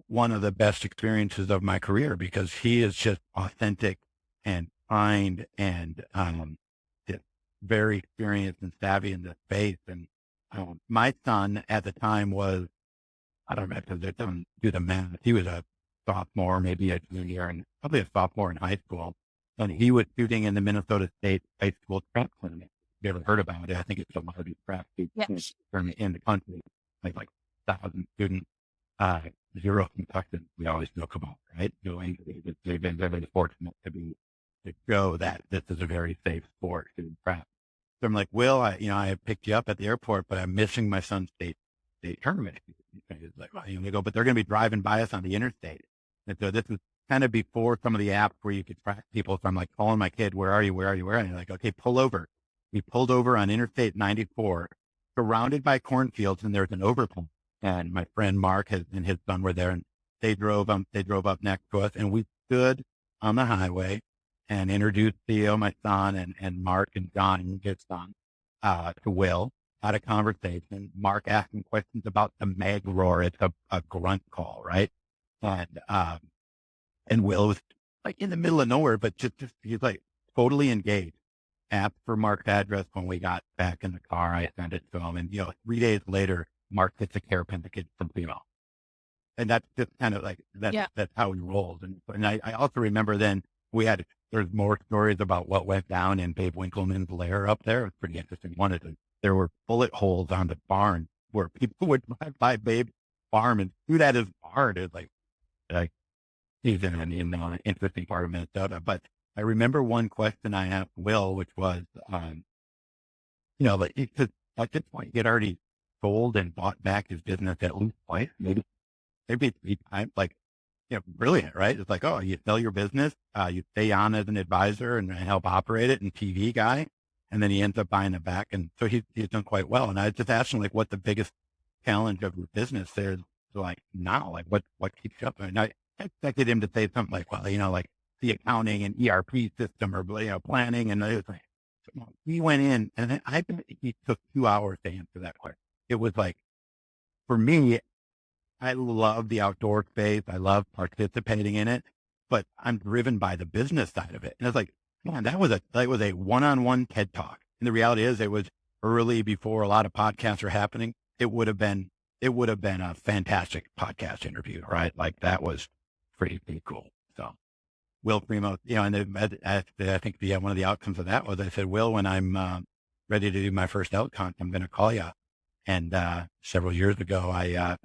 one of the best experiences of my career, because he is just authentic and kind and just very experienced and savvy in this space. And my son at the time was, I don't know if they don't do the math, he was a sophomore, maybe a junior, and probably a sophomore in high school, and he was shooting in the Minnesota State high school track tournament. If you ever heard about it, I think it's the largest track tournament in the country. Like 1,000 students, 0 concussions. We always joke about, right? They've been very fortunate to show that this is a very safe sport to prep. So I'm like, Will, I picked you up at the airport, but I'm missing my son's state tournament. He's like, well, we go, but they're going to be driving by us on the interstate. And so this was kind of before some of the apps where you could track people. So I'm like calling my kid, where are you? And he's like, okay, pull over. We pulled over on Interstate 94. Surrounded by cornfields, and there's an overpass. And my friend Mark and his son were there, and they drove up next to us, and we stood on the highway and introduced Theo, my son, and Mark and John, his son, to Will. Had a conversation. Mark asking questions about the mag roar. It's a grunt call, right? And Will was like in the middle of nowhere, but just he's like, totally engaged. Asked for Mark's address when we got back in the car. I sent it to him, and 3 days later, Mark gets a care package from Primo. And that's just kind of like, Yeah. that's how he rolls. And I also remember then there's more stories about what went down in Babe Winkleman's lair up there. It was pretty interesting. There were bullet holes on the barn where people would drive by Babe's farm and shoot at his barn. It was like he's in an interesting part of Minnesota. But I remember one question I asked Will, which was, because at this point he had already sold and bought back his business at least twice, maybe 3 times. Like, brilliant, right? It's like, oh, you sell your business, you stay on as an advisor and help operate it and TV guy. And then he ends up buying it back. And so he's done quite well. And I just asked him, like, what the biggest challenge of your business is, like, now, like, what keeps you up? And I expected him to say something like, well, like the accounting and ERP system or, planning. And it was like, he went in and then he took 2 hours to answer that question. It was like, for me, I love the outdoor space. I love participating in it, but I'm driven by the business side of it. And it's like, man, that was a one-on-one TED Talk. And the reality is, it was early before a lot of podcasts were happening. It would have been a fantastic podcast interview, right? Like, that was pretty cool. So Will Primo, and I think one of the outcomes of that was, I said, Will, when I'm ready to do my first elk hunt, I'm going to call you. And several years ago, I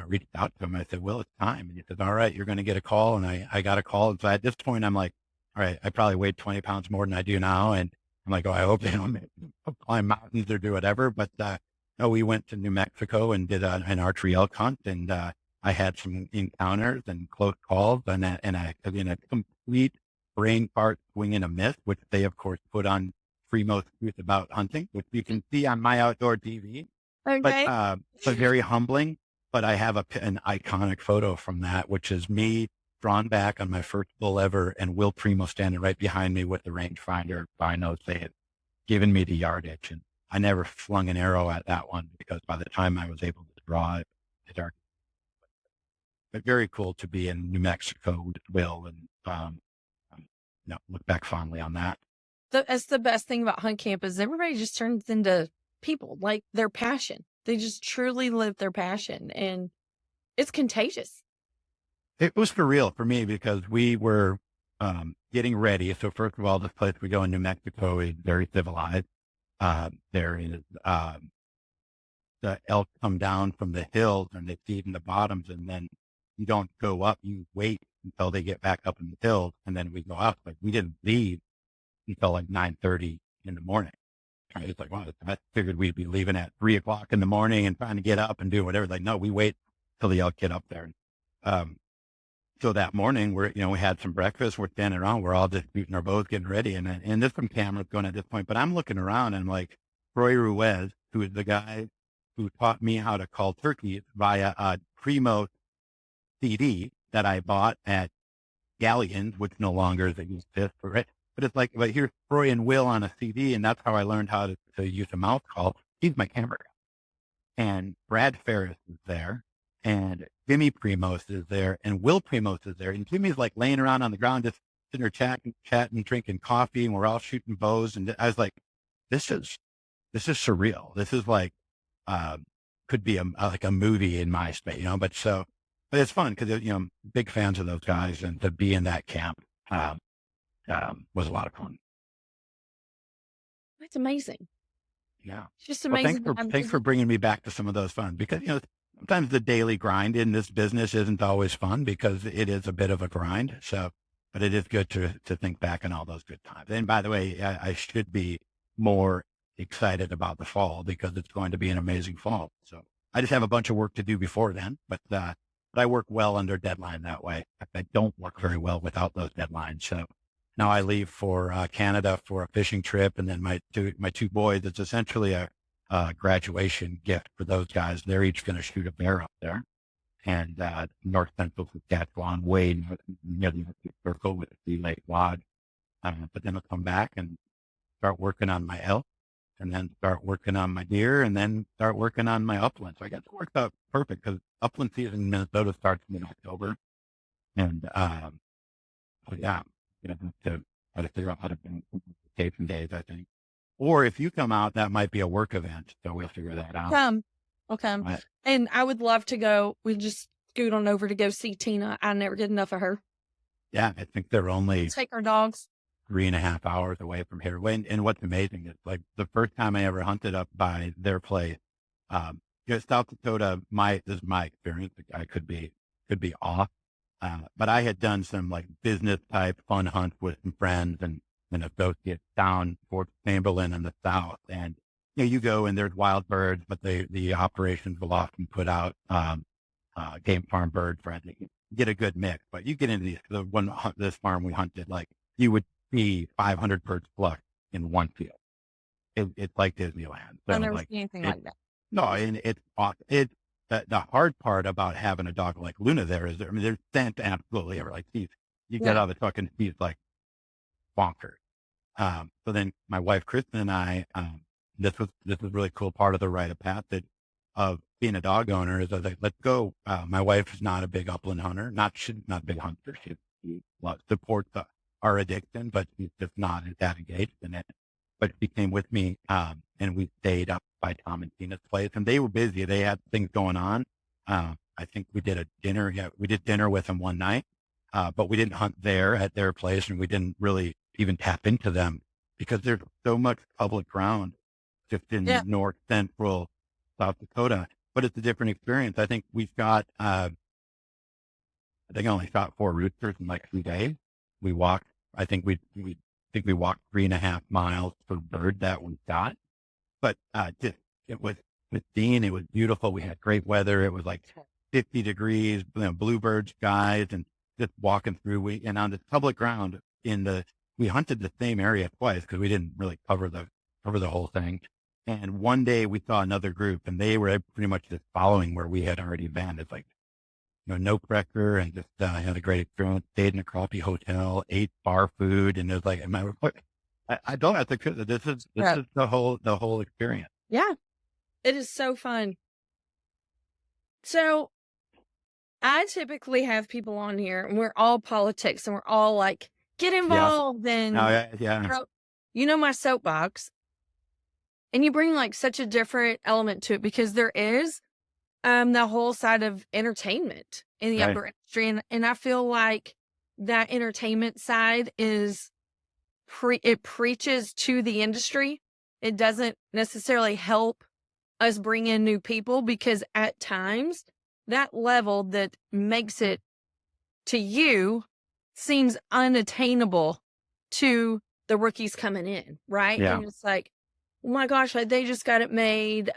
reached out to him. I said, Will, it's time. And he said, all right, you're going to get a call. And I got a call. And so at this point, I'm like, all right, I probably weighed 20 pounds more than I do now. And I'm like, oh, I hope they don't climb mountains or do whatever. But no, we went to New Mexico and did an archery elk hunt. And I had some encounters and close calls. And I in a complete brain fart swing and a miss, which they, of course, put on Primo's Truth About Hunting, which you can see on My Outdoor TV. Okay. But very humbling. But I have an iconic photo from that, which is me drawn back on my first bull ever, and Will Primo standing right behind me with the rangefinder binos. They had given me the yardage, and I never flung an arrow at that one because by the time I was able to draw it, it's dark. But very cool to be in New Mexico with Will, and look back fondly on that. That's the best thing about hunt camp is everybody just turns into people, like their passion. They just truly live their passion, and it's contagious. It was surreal for me because we were getting ready. So first of all, this place we go in New Mexico is very civilized. There is the elk come down from the hills and they feed in the bottoms, and then you don't go up. You wait until they get back up in the hills, and then we go up. Like, we didn't leave until like 9:30 in the morning. It's like, wow, I figured we'd be leaving at 3 o'clock in the morning and trying to get up and do whatever. Like, no, we wait till the elk get up there. So that morning we had some breakfast. We're standing around. We're all just shooting our bows, getting ready. And there's some cameras going at this point, but I'm looking around and I'm like, Roy Ruiz, who is the guy who taught me how to call turkeys via a Primo CD that I bought at Galleons, which no longer exists, right? But it's like, but here's Roy and Will on a CD, and that's how I learned how to use a mouth call. He's my camera guy. And Brad Ferris is there, and Jimmy Primos is there, and Will Primos is there. And Jimmy's like laying around on the ground, just sitting there chatting, drinking coffee, and we're all shooting bows. And I was like, this is surreal. This is like, could be like a movie in my space, but it's fun because, big fans of those guys, and to be in that camp, was a lot of fun. That's amazing. Yeah. It's just amazing. Well, thanks for bringing me back to some of those fun, because, sometimes the daily grind in this business isn't always fun because it is a bit of a grind. So, but it is good to think back on all those good times. And by the way, I should be more excited about the fall because it's going to be an amazing fall. So I just have a bunch of work to do before then, but I work well under deadline that way. I don't work very well without those deadlines. So now I leave for Canada for a fishing trip, and then my two boys. It's essentially a graduation gift for those guys. They're each going to shoot a bear up there, and north central Saskatchewan, way near the circle with the Lake Lodge. But then I'll come back and start working on my elk, and then start working on my deer, and then start working on my upland. So I guess it worked out perfect because upland season in Minnesota starts in October, and so yeah. To try to figure out how to take some days, I think. Or if you come out, that might be a work event. So we'll figure that out. I'll come. And I would love to go. We just scoot on over to go see Tina. I never get enough of her. Yeah, I think they're only take our dogs 3.5 hours away from here. And what's amazing is like the first time I ever hunted up by their place, South Dakota, this is my experience. I could be off. But I had done some like business type fun hunts with some friends and associates down Fort Chamberlain in the south. And, you go and there's wild birds, but the operations will often put out, game farm bird friendly. You get a good mix, but you get into this farm we hunted, like you would see 500 birds plus in one field. It's like Disneyland. So, I've never seen anything like that. No, and it's awesome. The hard part about having a dog like Luna there is, there's scent absolutely ever. Like you get out of the truck and she's like bonkers. So then my wife, Kristen, and I, this was a really cool part of the rite of passage of being a dog owner is I was like, let's go. My wife is not a big upland hunter, she's not a big hunter. She supports our addiction, but she's just not that engaged in it. But she came with me, and we stayed up by Tom and Tina's place, and they were busy. They had things going on. I think we did a dinner. Yeah, we did dinner with them one night, but we didn't hunt there at their place, and we didn't really even tap into them because there's so much public ground just in north central South Dakota. But it's a different experience. I think we shot, I only shot 4 roosters in like 3 days. We walked, I think we walked 3.5 miles per bird that we got. But it was pristine. It was beautiful. We had great weather. It was like 50 degrees, bluebird skies, and just walking through. And on this public ground we hunted the same area twice because we didn't really cover the whole thing. And one day we saw another group, and they were pretty much just following where we had already been. It's like, no pressure, and just had a great experience. Stayed in a crappie hotel, ate bar food, and it was like, I don't have to. This is the whole experience. Yeah, it is so fun. So, I typically have people on here, and we're all politics, and we're all like, get involved, and my soapbox, and you bring like such a different element to it because there is the whole side of entertainment in the outdoor industry. And I feel like that entertainment side is it preaches to the industry. It doesn't necessarily help us bring in new people because at times that level that makes it to you seems unattainable to the rookies coming in. Right. Yeah. And it's like, oh my gosh, like they just got it made.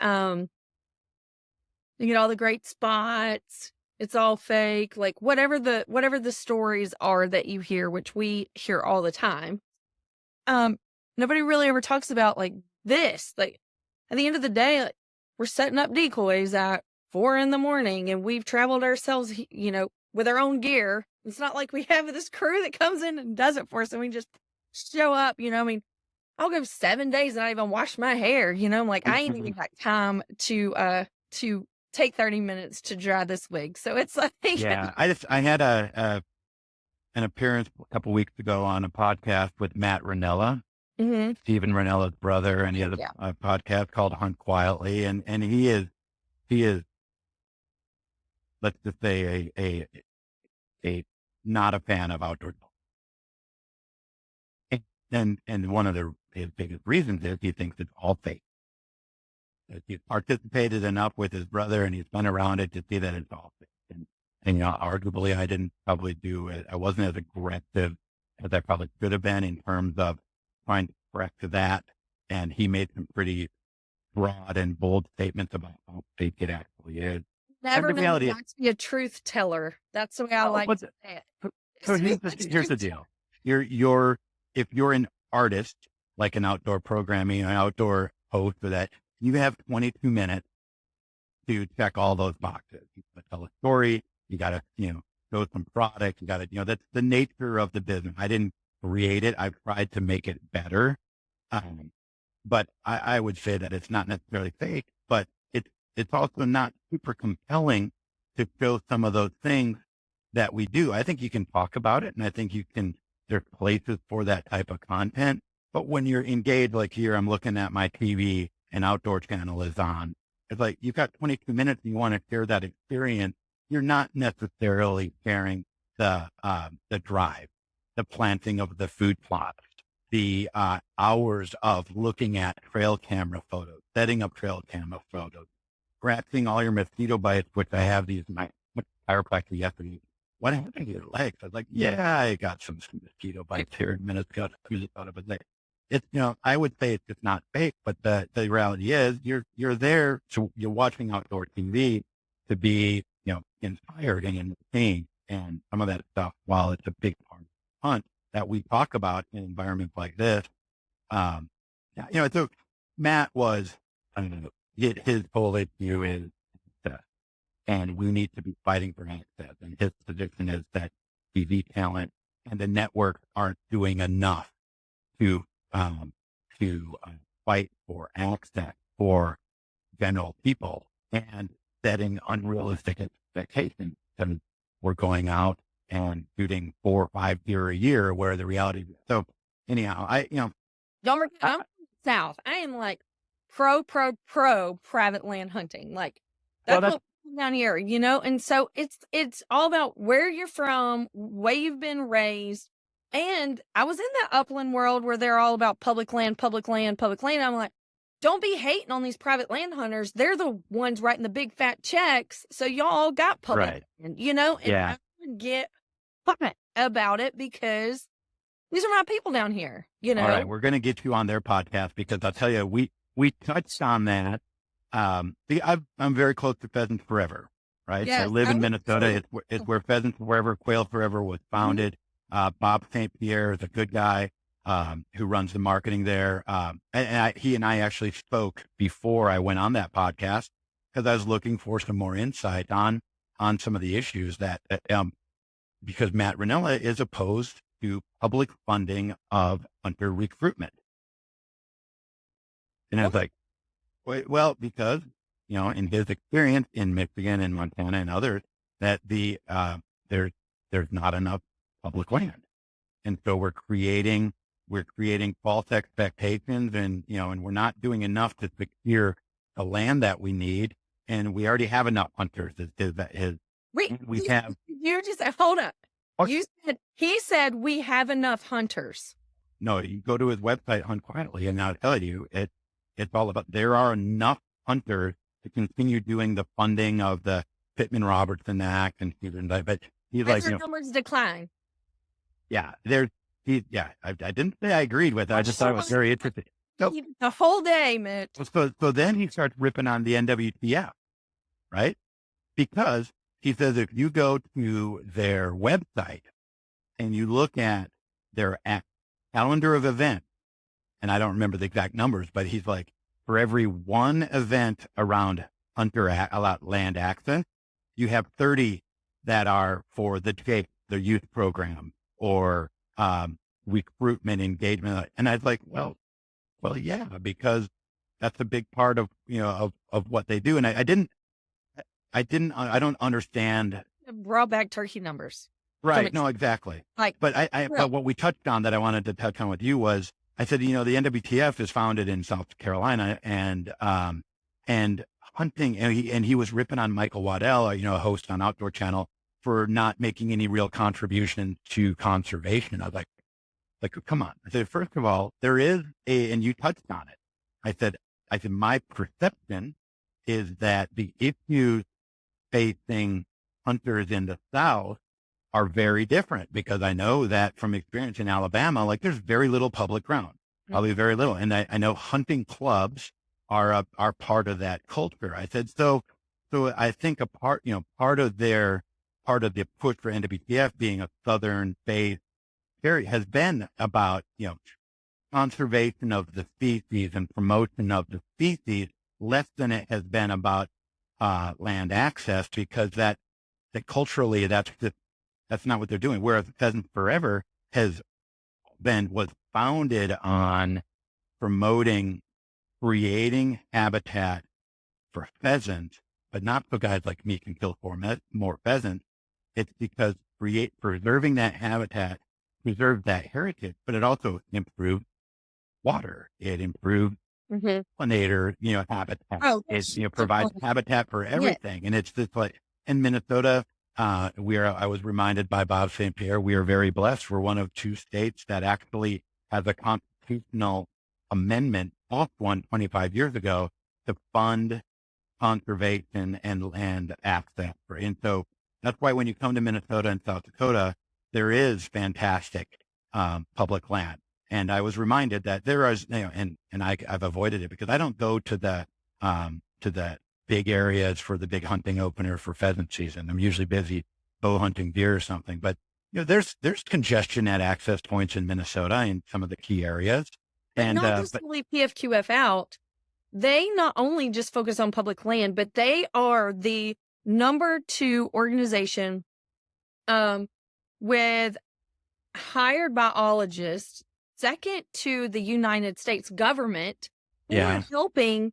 You get all the great spots. It's all fake. Like whatever the stories are that you hear, which we hear all the time. Nobody really ever talks about like this. Like at the end of the day, like, we're setting up decoys at 4 a.m. and we've traveled ourselves, with our own gear. It's not like we have this crew that comes in and does it for us and we just show up, I'll go 7 days and not even wash my hair, I'm like, I ain't even got time to take 30 minutes to dry this wig. So it's like, yeah, I had an appearance a couple weeks ago on a podcast with Matt Ranella, Stephen Ranella's brother, and he has a podcast called Hunt Quietly. And he is, let's just say a not a fan of outdoor. And one of his biggest reasons is he thinks it's all fake. He's participated enough with his brother and he's been around it to see that it's all fake. And arguably I didn't probably do it. I wasn't as aggressive as I probably should have been in terms of trying to correct that. And he made some pretty broad and bold statements about how fake it actually is. Never know not to be a truth teller. That's the way I like to say it. So here's the deal. If you're an artist, like an outdoor programming, an outdoor host or that, you have 22 minutes to check all those boxes. You got to tell a story. You got to, show some product. You got to, that's the nature of the business. I didn't create it. I've tried to make it better. But I would say that it's not necessarily fake, but it's also not super compelling to show some of those things that we do. I think you can talk about it, and I think you can there's places for that type of content. But when you're engaged, like here, I'm looking at my TV and Outdoor Channel is on. It's like, you've got 22 minutes and you want to share that experience. You're not necessarily sharing the drive, the planting of the food plots, the hours of looking at trail camera photos, setting up trail camera photos, scratching all your mosquito bites, which I have these, my chiropractor yesterday. What happened to your legs? I was like, yeah, I got some mosquito bites here in Minnesota. But it's, I would say it's just not fake, but the reality is you're there. So you're watching outdoor TV to be, inspired and entertained. And some of that stuff, while it's a big part of the hunt that we talk about in environments like this, so Matt was, his whole issue is success, and we need to be fighting for access. And his position is that TV talent and the networks aren't doing enough to fight for access for general people and setting unrealistic expectations. And we're going out and shooting 4 or 5 deer a year, where the reality. So anyhow, Don't forget, I'm South. I am like pro private land hunting. Like that's what down here, and so it's all about where you're from, way you've been raised. And I was in that upland world where they're all about public land, public land, public land. I'm like, don't be hating on these private land hunters. They're the ones writing the big fat checks. So y'all got public land, and I would get about it because these are my people down here, All right, we're going to get you on their podcast, because I'll tell you, we touched on that. I'm very close to Pheasants Forever, right? Yes, I live in Minnesota. It's where Pheasants Forever, Quail Forever was founded. Bob St. Pierre is a good guy who runs the marketing there. He and I actually spoke before I went on that podcast, because I was looking for some more insight on some of the issues that, because Matt Ranella is opposed to public funding of hunter recruitment. And I was like, well, because, in his experience in Michigan and Montana and others, that there's not enough public land. And so we're creating false expectations, and we're not doing enough to secure the land that we need. And we already have enough hunters. You just said, hold up. He said we have enough hunters. No, you go to his website, Hunt Quietly, and I'll tell you, it's all about, there are enough hunters to continue doing the funding of the Pittman Robertson Act and but he's like, numbers decline. Yeah, I didn't say I agreed with it. I just thought it was very interesting. So, the whole day, Mitch. So then he starts ripping on the NWTF, right? Because he says, if you go to their website and you look at their calendar of events, and I don't remember the exact numbers, but he's like, for every one event around land access, you have 30 that are for the youth program or recruitment engagement. And I was like, well, yeah, because that's a big part of what they do. And I don't understand raw back turkey numbers. Right. No, exactly. But but what we touched on that I wanted to touch on with you was, I said, the NWTF is founded in South Carolina, and hunting, and he was ripping on Michael Waddell, a host on Outdoor Channel, for not making any real contribution to conservation. I was like, come on. I said, first of all, there is and you touched on it. I said, my perception is that the issues facing hunters in the South are very different, because I know that from experience in Alabama, like, there's very little public ground, probably very little. And I know hunting clubs are part of that culture. I said, so I think part of the push for NWTF being a Southern based area has been about, conservation of the species and promotion of the species, less than it has been about land access, because that culturally that's not what they're doing. Whereas Pheasants Forever was founded on promoting, creating habitat for pheasants, but not so guys like me can kill more pheasants. It's because preserving that habitat preserved that heritage, but it also improved water. It improved Hmm. pollinator, habitat. Oh, It, that's provides definitely. habitat for Yeah. everything. And it's just like in Minnesota, I was reminded by Bob St. Pierre, we are very blessed. We're one of 2 states that actually has a constitutional amendment off one 25 years ago to fund conservation and land access. And so that's why when you come to Minnesota and South Dakota, there is fantastic public land. And I was reminded that there is, I've avoided it because I don't go to the big areas for the big hunting opener for pheasant season. I'm usually busy bow hunting deer or something. But there's congestion at access points in Minnesota in some of the key areas. But And not just but to leave PFQF out, they not only just focus on public land, but they are the #2 organization with hired biologists, second to the United States government, who are yeah, helping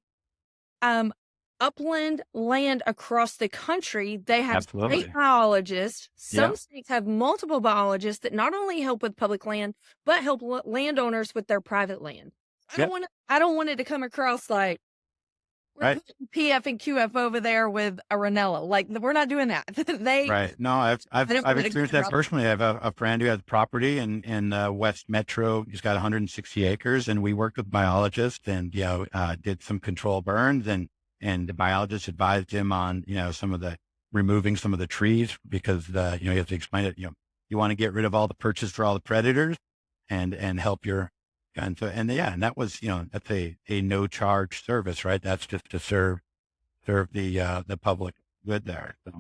upland land across the country. They have state absolutely. biologists. Yeah, Some states have multiple biologists that not only help with public land, but help landowners with their private land. yeah, I don't want it to come across like we're right. putting PF and QF over there with a Ranella. Like, we're not doing that. Right. No, I don't I've want it to come experienced that across. personally. I have a friend who has property in West Metro. He's got 160 acres, and we worked with biologists and did some control burns, and the biologist advised him on removing some of the trees because you have to explain it. You want to get rid of all the perches for all the predators, and help your and that was that's a no charge service, right? That's just to serve the public good there. So.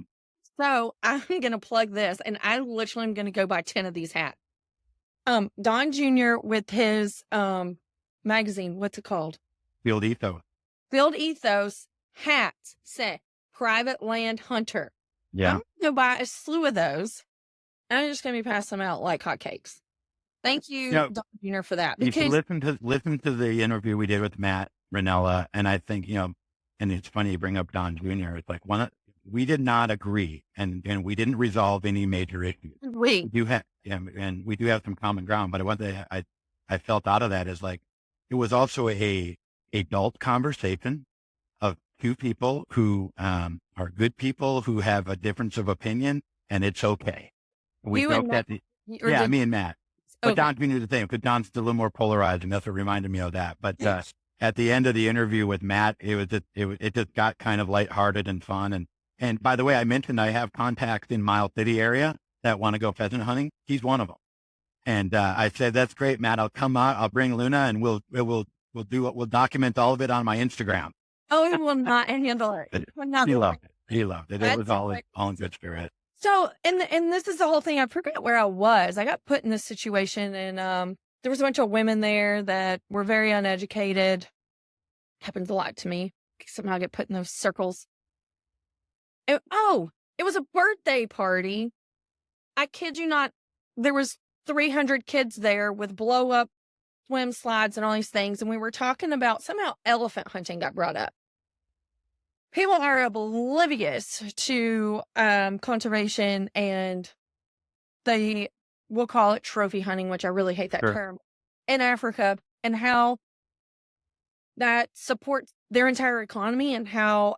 So I'm going to plug this, and I literally am going to go buy 10 of these hats. Don Jr. with his magazine, what's it called? Field ethos. Field Ethos hats say private land hunter. I'm Yeah. going to go buy a slew of those, and I'm just going to be passing them out like hotcakes. Thank you, Don Jr., for that. You should Because listen to the interview we did with Matt Ranella, and I think and it's funny you bring up Don Jr. It's like we did not agree, and we didn't resolve any major issues. We do have and we do have some common ground, but one thing I felt out of that is like it was also a adult conversation of two people who are good people who have a difference of opinion, and it's okay. We you and joked Matt, at or yeah, did, me and Matt. But okay. Don Jr. the same, because Don's a little more polarizing. That's what reminded me of that. But at the end of the interview with Matt, it just got kind of lighthearted and fun. And by the way, I mentioned I have contacts in Miles City area that want to go pheasant hunting. He's one of them. And I said, that's great, Matt. I'll come out. I'll bring Luna, and we'll document all of it on my Instagram. Oh, he will not handle it. He loved it. He loved it. It was all in good spirit. So, and this is the whole thing. I forgot where I was. I got put in this situation, and there was a bunch of women there that were very uneducated. Happens a lot to me. Somehow I get put in those circles. It was a birthday party. I kid you not. There was 300 kids there with blow up swim slides and all these things. And we were talking about somehow elephant hunting got brought up. People are oblivious to conservation and we'll call it trophy hunting, which I really hate that Sure. term, in Africa, and how that supports their entire economy, and how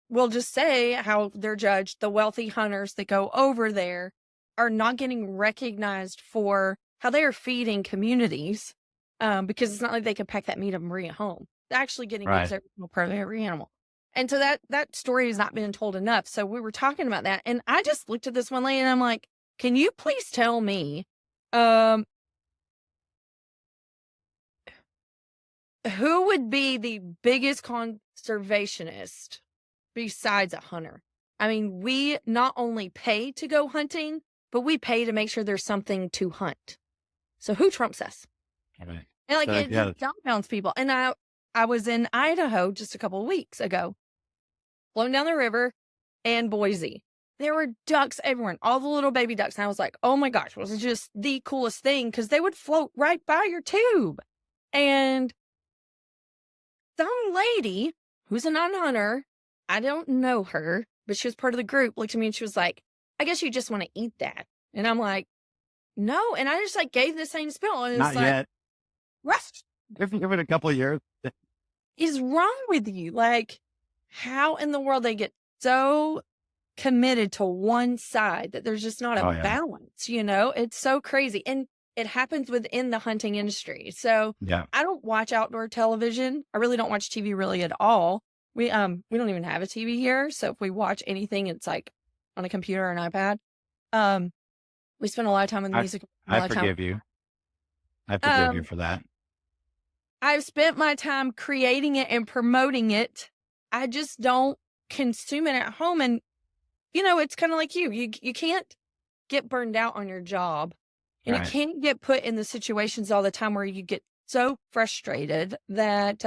we'll just say how they're judged. The wealthy hunters that go over there are not getting recognized for how they are feeding communities, because it's not like they can pack that meat up and bring it home. They're actually getting Right. every single part of every animal. And so that story has not been told enough. So we were talking about that, and I just looked at this one lady and I'm like, can you please tell me, who would be the biggest conservationist besides a hunter? I mean, we not only pay to go hunting, but we pay to make sure there's something to hunt. So who trumps us? Right. And like, So, it yeah. dumbfounds people. And I was in Idaho just a couple of weeks ago, flown down the river, and Boise. There were ducks everywhere, all the little baby ducks. And I was like, oh my gosh, it was just the coolest thing, because they would float right by your tube. And some lady who's a non-hunter, I don't know her, but she was part of the group, looked at me and she was like, I guess you just want to eat that. And I'm like, No, and I just like gave the same spiel, and it's Not like, yet. what Give it a couple of years. is wrong with you? Like, how in the world they get so committed to one side that there's just not a Oh yeah. balance, you know? It's so crazy. And it happens within the hunting industry. So Yeah. I don't watch outdoor television. I really don't watch TV really at all. We don't even have a TV here. So if we watch anything, it's like on a computer or an iPad. Um, we spend a lot of time with I music, a I lot of time. forgive you. I forgive you Um, for that. I've spent my time creating it and promoting it. I just don't consume it at home. And, you know, it's kind of like you can't get burned out on your job, and you Right. can't get put in the situations all the time where you get so frustrated that,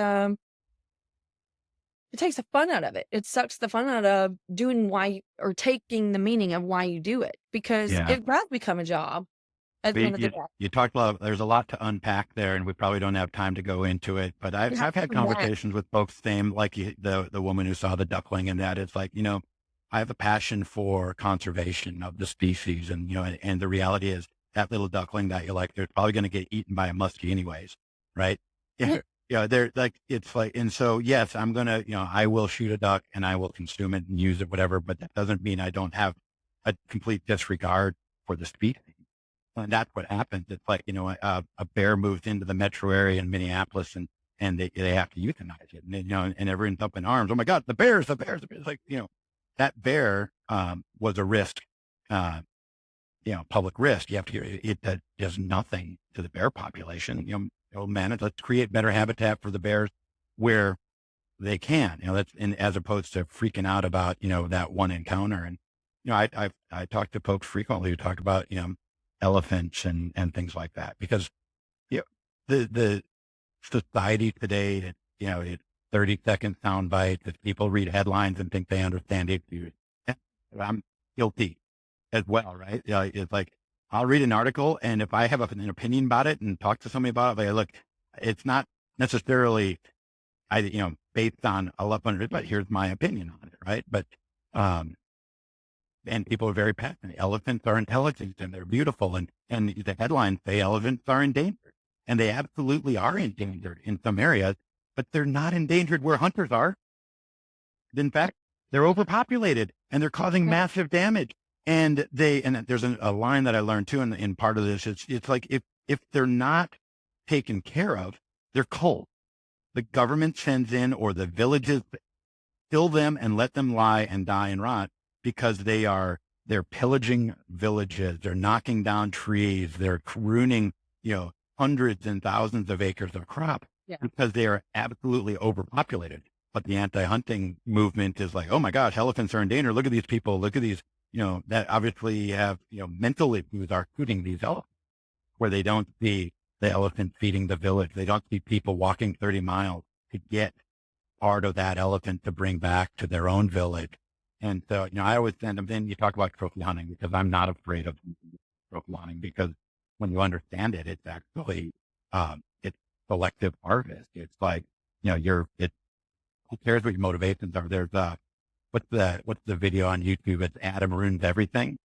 it takes the fun out of it. It sucks the fun out of doing or taking the meaning of why you do it, because Yeah. it does become a job at the But end of the day. you talked a lot. There's a lot to unpack there, and we probably don't have time to go into it. But You I've have to had come back. conversations with folks, same like the woman who saw the duckling, and that it's like, I have a passion for conservation of the species, and and the reality is that little duckling that you like, they're probably going to get eaten by a muskie anyways, right? Yeah. Yeah, they're like, it's like, and so yes, I'm gonna, I will shoot a duck and I will consume it and use it, whatever. But that doesn't mean I don't have a complete disregard for the species. And that's what happens. It's like, a bear moves into the metro area in Minneapolis, and they have to euthanize it. And, and everyone's up in arms. Oh my God, the bears, the bears, the bears. Like, that bear, was a risk, public risk. You have to, it does nothing to the bear population. Let's create better habitat for the bears where they can, that's, and as opposed to freaking out about, that one encounter. And, I talk to folks frequently who talk about, elephants and things like that, because, the society today that, it's 30-second sound bites, that people read headlines and think they understand it. I'm guilty as well, right? It's like, I'll read an article, and if I have an opinion about it and talk to somebody about it, like, look, it's not necessarily, based on 1,100, but here's my opinion on it, right? But, and people are very passionate. Elephants are intelligent and they're beautiful. And the headlines say elephants are endangered. And they absolutely are endangered in some areas, but they're not endangered where hunters are. In fact, they're overpopulated and they're causing massive damage. And there's a line that I learned too in part of this. It's like, if they're not taken care of, they're cold. The government sends in, or the villages kill them and let them lie and die and rot, because they're pillaging villages. They're knocking down trees. They're ruining, hundreds and thousands of acres of crop, because they are absolutely overpopulated. But the anti-hunting movement is like, oh my gosh, elephants are in danger. Look at these people. Look at these, that obviously have, mental issues are shooting these elephants, where they don't see the elephant feeding the village. They don't see people walking 30 miles to get part of that elephant to bring back to their own village. And so, I always send them. Then you talk about trophy hunting, because I'm not afraid of trophy hunting, because when you understand it, it's actually, it's selective harvest. It's like, who cares what your motivations are? There's, what's the video on YouTube? It's Adam Ruins Everything.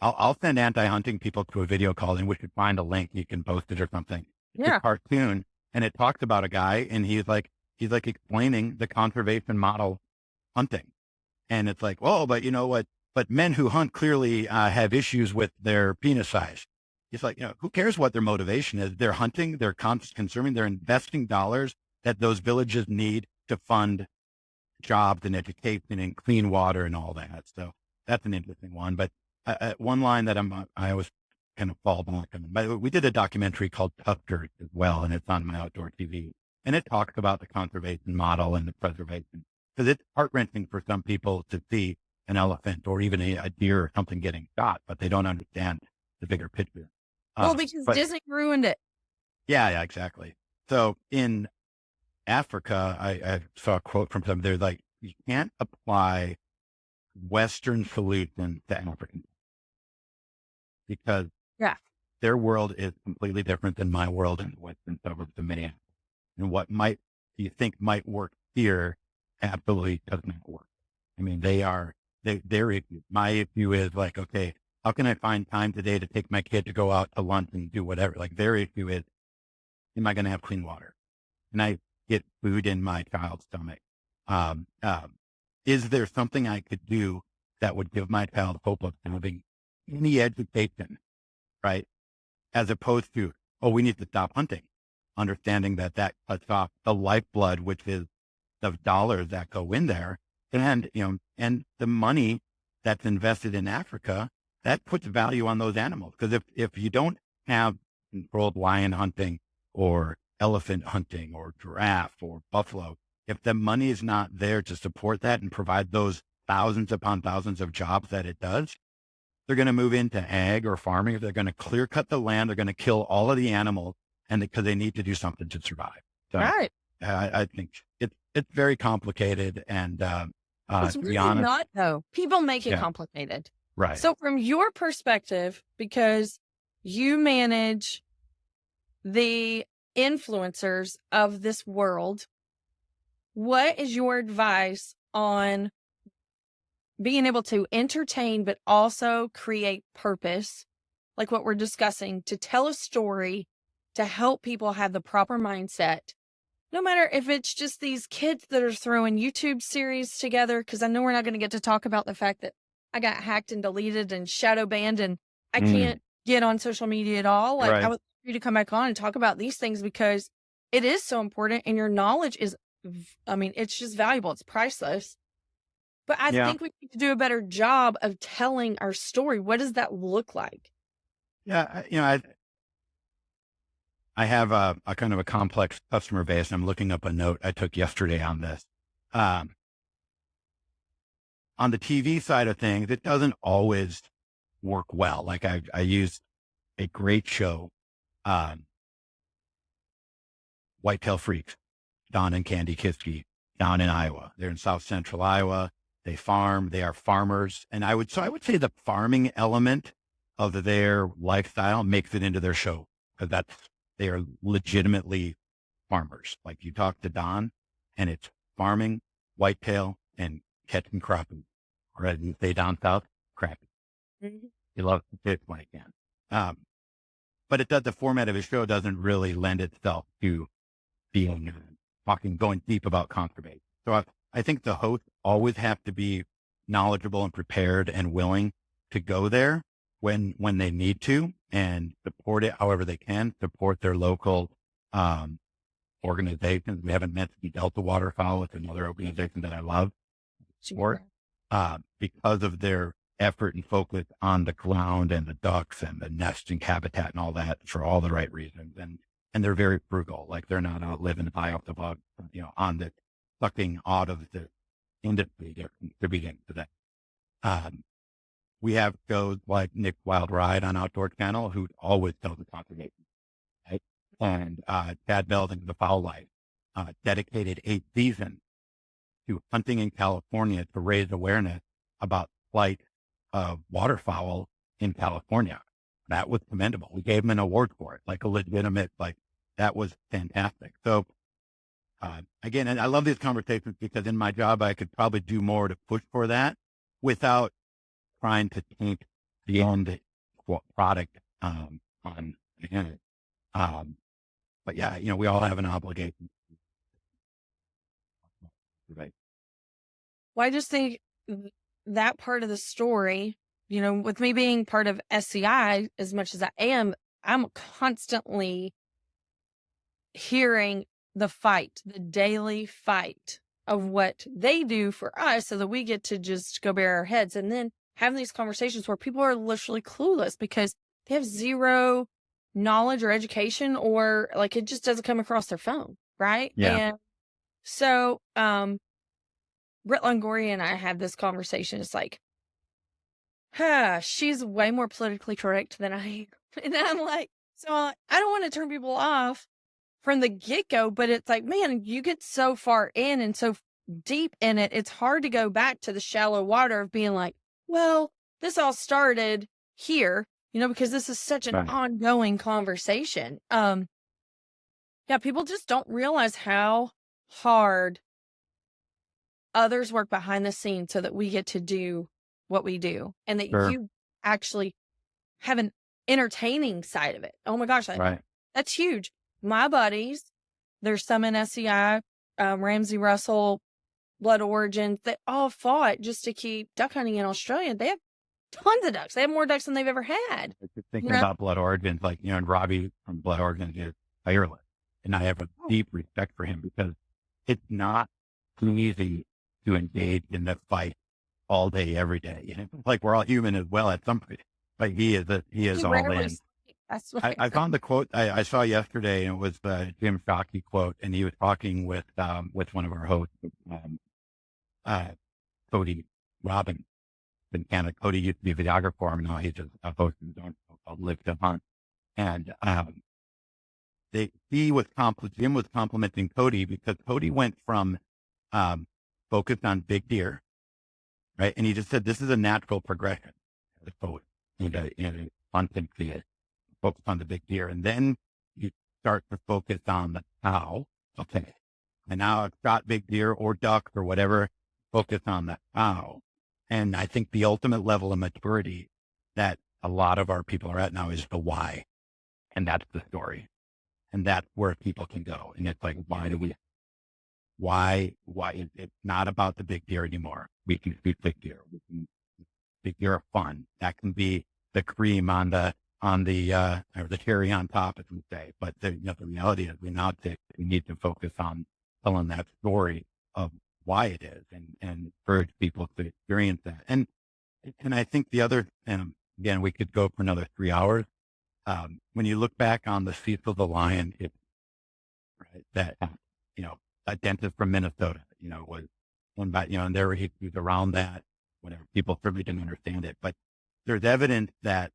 I'll send anti-hunting people to a video call, and we should find a link. You can post it or something. It's a cartoon, and it talks about a guy, and he's like explaining the conservation model hunting. And it's like, well, but you know what? But men who hunt clearly have issues with their penis size. It's like, who cares what their motivation is? They're hunting, they're consuming, they're investing dollars that those villages need to fund jobs and education and clean water and all that. So that's an interesting one. But one line that I always kind of fall back on. But we did a documentary called Tuskers as well, and it's on my outdoor TV. And it talks about the conservation model and the preservation. Because it's heart-wrenching for some people to see an elephant or even a deer or something getting shot, but they don't understand the bigger picture. Well, because Disney ruined it. Yeah, exactly. So in Africa, I saw a quote from somebody. They're like, you can't apply Western solutions to African, because their world is completely different than my world in the western suburbs of Minneapolis. And what you think might work here absolutely does not work. I mean, my issue is like, okay, how can I find time today to take my kid to go out to lunch and do whatever? Like their issue is, am I going to have clean water? Can I get food in my child's stomach? Um, um, is there something I could do that would give my child hope of having any education, right? As opposed to, oh, we need to stop hunting, understanding that that cuts off the lifeblood, which is the dollars that go in there, and and the money that's invested in Africa that puts value on those animals. Because if you don't have controlled lion hunting or elephant hunting or giraffe or buffalo, if the money is not there to support that and provide those thousands upon thousands of jobs that it does, they're going to move into ag or farming. They're going to clear cut the land. They're going to kill all of the animals, and because they need to do something to survive. So Right. I think it's very complicated. And It's to be really honest, not, though. People make it yeah, complicated. right. So from your perspective, because you manage the influencers of this world, what is your advice on being able to entertain, but also create purpose, like what we're discussing, to tell a story, to help people have the proper mindset, no matter if it's just these kids that are throwing YouTube series together? Because I know we're not going to get to talk about the fact that I got hacked and deleted and shadow banned and I can't get on social media at all. Like, I Right. would love for you to come back on and talk about these things, because it is so important, and your knowledge is, I mean, it's just valuable. It's priceless. But I Yeah. think we need to do a better job of telling our story. What does that look like? Yeah. I have a kind of a complex customer base. I'm looking up a note I took yesterday on this. Um, on the TV side of things, it doesn't always work well. Like I used a great show, um, Whitetail Freaks, Don and Candy Kiske down in Iowa. They're in South Central Iowa. They farm. They are farmers, and I would say the farming element of their lifestyle makes it into their show, because they are legitimately farmers. Like you talk to Don, and it's farming, whitetail, and catching crappie, or as you say down south, crappie. Mhm. He loves to fish when he can. But the format of his show doesn't really lend itself to being going deep about conservation. So I think the hosts always have to be knowledgeable and prepared and willing to go there when they need to, and support it however they can, support their local organizations. We haven't mentioned Delta Waterfowl. It's another organization that I love support, because of their effort and focus on the ground and the ducks and the nesting habitat and all that, for all the right reasons. And they're very frugal. Like they're not out living high off the bug, on the sucking out of the industry. They're contributing to that. We have shows like Nick Wild Ride on Outdoor Channel, who always tells the conservation, right? And Chad Belding, The Fowl Life, dedicated a season to hunting in California to raise awareness about flight of waterfowl in California. That was commendable. We gave him an award for it, like a legitimate, that was fantastic. So, again, and I love these conversations, because in my job, I could probably do more to push for that without trying to taint the end product, on it. But yeah, we all have an obligation. Right. Well, I just think that part of the story, with me being part of SCI as much as I am, I'm constantly hearing the daily fight of what they do for us, so that we get to just go bare our heads, and then having these conversations where people are literally clueless because they have zero knowledge or education, or like it just doesn't come across their phone. Right. Yeah. And so, Britt Longoria and I had this conversation. It's like, she's way more politically correct than I am. And I'm like, so I don't want to turn people off from the get-go, but it's like, man, you get so far in and so deep in it, it's hard to go back to the shallow water of being like, well, this all started here, because this is such an Right. ongoing conversation. Yeah, people just don't realize how hard others work behind the scenes so that we get to do what we do, and that Sure. you actually have an entertaining side of it. Oh my gosh, Right. that's huge. My buddies, there's some in SCI, Ramsey Russell, Blood Origins, they all fought just to keep duck hunting in Australia. They have tons of ducks. They have more ducks than they've ever had. Just thinking about Blood Origins, like, and Robbie from Blood Origins is tireless. And I have a deep respect for him because it's not too easy to engage in the fight all day, every day. And it's like we're all human as well at some point. But he is all in. That's what I found the quote I saw yesterday, and it was the Jim Shockey quote, and he was talking with one of our hosts, Cody Robbins in Canada. Cody used to be a videographer for him, now he's just a host of his own show called Live to Hunt. And Jim was complimenting Cody because Cody went from focused on big deer, right? And he just said this is a natural progression as a poet in hunting field. Focus on the big deer, and then you start to focus on the cow. Okay, and now I've got big deer or duck or whatever. Focus on the cow, and I think the ultimate level of maturity that a lot of our people are at now is the why, and that's the story, and that's where people can go. And it's like, why? It's not about the big deer anymore. We can shoot big deer. Big deer are fun. That can be the cream on the or the cherry on top, as we say. But the reality is we need to focus on telling that story of why it is and encourage people to experience that. And I think the other, and again, we could go for another 3 hours. When you look back on the Cecil the Lion, right, that, a dentist from Minnesota, was one by, and there he was around that, whatever. People certainly didn't understand it, but there's evidence that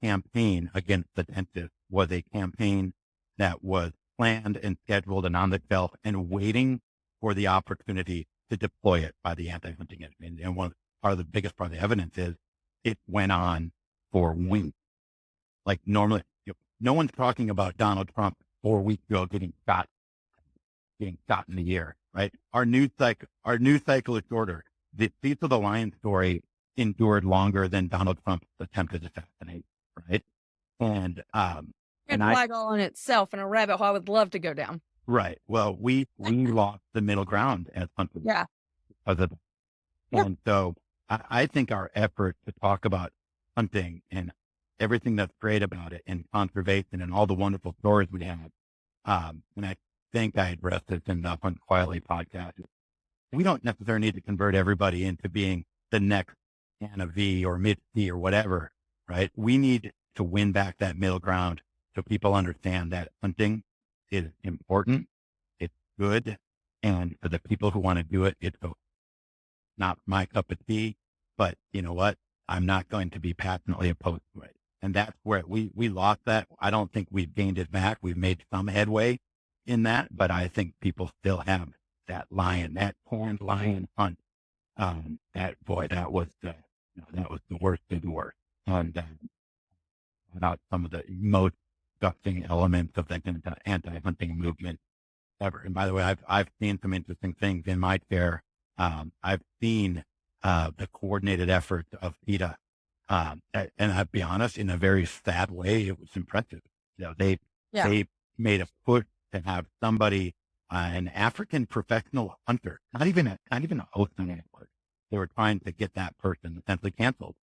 campaign against the dentist was a campaign that was planned and scheduled and on the shelf and waiting for the opportunity to deploy it by the anti-hunting industry. And the biggest part of the evidence is it went on for weeks. Like normally, no one's talking about Donald Trump 4 weeks ago getting shot in the ear, right? Our news cycle is shorter. The Cecil the Lion story endured longer than Donald Trump's attempted assassination, right? And and flag all in itself and a rabbit hole I would love to go down. Right. Well, we lost the middle ground as hunters. Yeah. And so I think our effort to talk about hunting and everything that's great about it and conservation and all the wonderful stories we have, and I think I addressed this in the Hunt Quietly podcast. We don't necessarily need to convert everybody into being the next Anna V or Mitch P or whatever, right? We need to win back that middle ground so people understand that hunting is important, it's good, and for the people who want to do it, it's not my cup of tea, but you know what? I'm not going to be passionately opposed to it. And that's where we lost that. I don't think we've gained it back. We've made some headway in that, but I think people still have that horned lion hunt. That was the worst of the worst. And about some of the most disgusting elements of the anti-hunting movement ever. And by the way, I've seen some interesting things in my chair. I've seen the coordinated efforts of PETA. And I'll be honest, in a very sad way, it was impressive. They made a push to have somebody, an African professional hunter, not even a host on it. They were trying to get that person essentially canceled,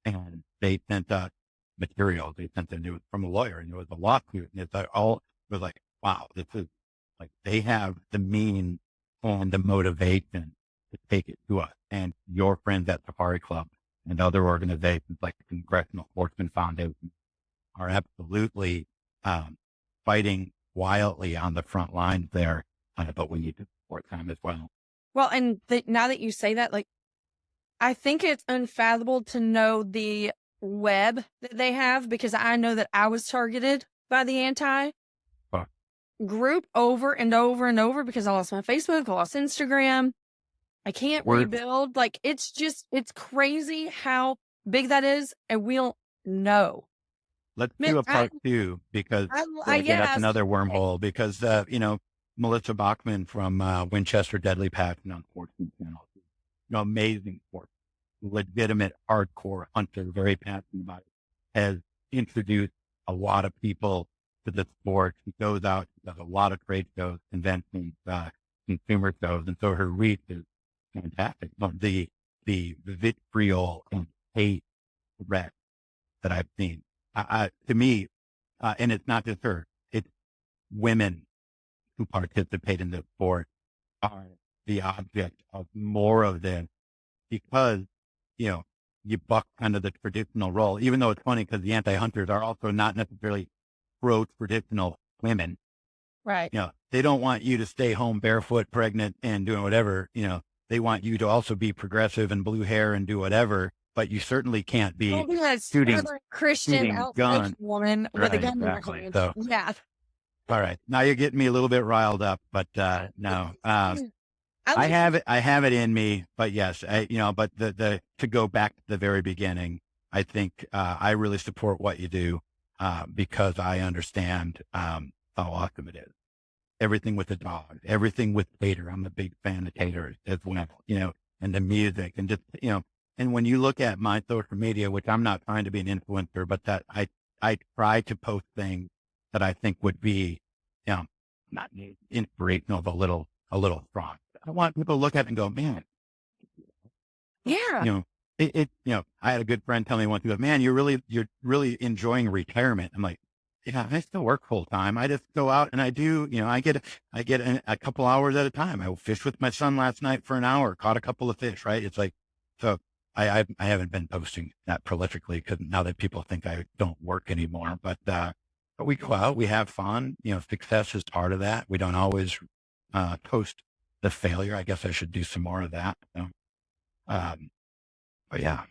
and they sent us materials. They sent it from a lawyer, and it was a lawsuit, and it was like, wow, this is like they have the means and the motivation to take it to us. And your friends at Safari Club and other organizations like the Congressional Sportsman Foundation are absolutely fighting wildly on the front lines there, but we need to support them as well. Well, and now that you say that, like, I think it's unfathomable to know the web that they have, because I know that I was targeted by the group over and over and over because I lost my Facebook, I lost Instagram. I can't rebuild. Like, it's crazy how big that is, and we don't know. Let's do a part two, because that's another wormhole, because, Melissa Bachman from Winchester Deadly Passion on Sports Channel, amazing sport, legitimate hardcore hunter, very passionate about it, has introduced a lot of people to the sport. She goes out, does a lot of trade shows, conventions, consumer shows, and so her reach is fantastic. But the vitriol and hate threat that I've seen, to me, and it's not just her, it's women who participate in the sport are the object of more of this because, you buck kind of the traditional role, even though it's funny because the anti-hunters are also not necessarily pro-traditional women. Right. They don't want you to stay home barefoot, pregnant, and doing whatever. They want you to also be progressive and blue hair and do whatever, but you certainly can't be shooting Christian guns. woman with a gun in her hand. So, yeah. All right. Now you're getting me a little bit riled up, but no. I have it in me, but yes, but to go back to the very beginning, I think I really support what you do because I understand how awesome it is. Everything with the dog, everything with Tater. I'm a big fan of Tater as well, and the music and just, and when you look at my social media, which I'm not trying to be an influencer, but that I try to post things that I think would be, not inspirational, but a little strong. I want people to look at it and go, man. Yeah. I had a good friend tell me once, he goes, man, you're really enjoying retirement. I'm like, yeah, I still work full time. I just go out and I do, I get a couple hours at a time. I fished with my son last night for an hour, caught a couple of fish, right? It's like, so I haven't been posting that prolifically because now that people think I don't work anymore, but we go out, we have fun, success is part of that. We don't always, post the failure. I guess I should do some more of that. But yeah.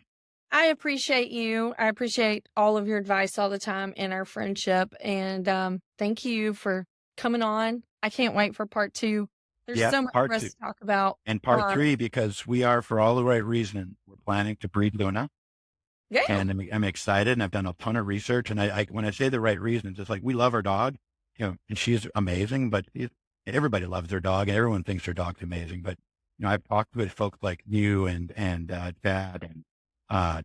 I appreciate you. I appreciate all of your advice all the time in our friendship. And thank you for coming on. I can't wait for part 2. There's so much for us to talk about. And part 3, because we are, for all the right reasons, we're planning to breed Luna. Yeah. And I'm excited, and I've done a ton of research. And I when I say the right reasons, it's like we love our dog, and she's amazing, but everybody loves their dog and everyone thinks their dog's amazing. But, I've talked with folks like you and Dad and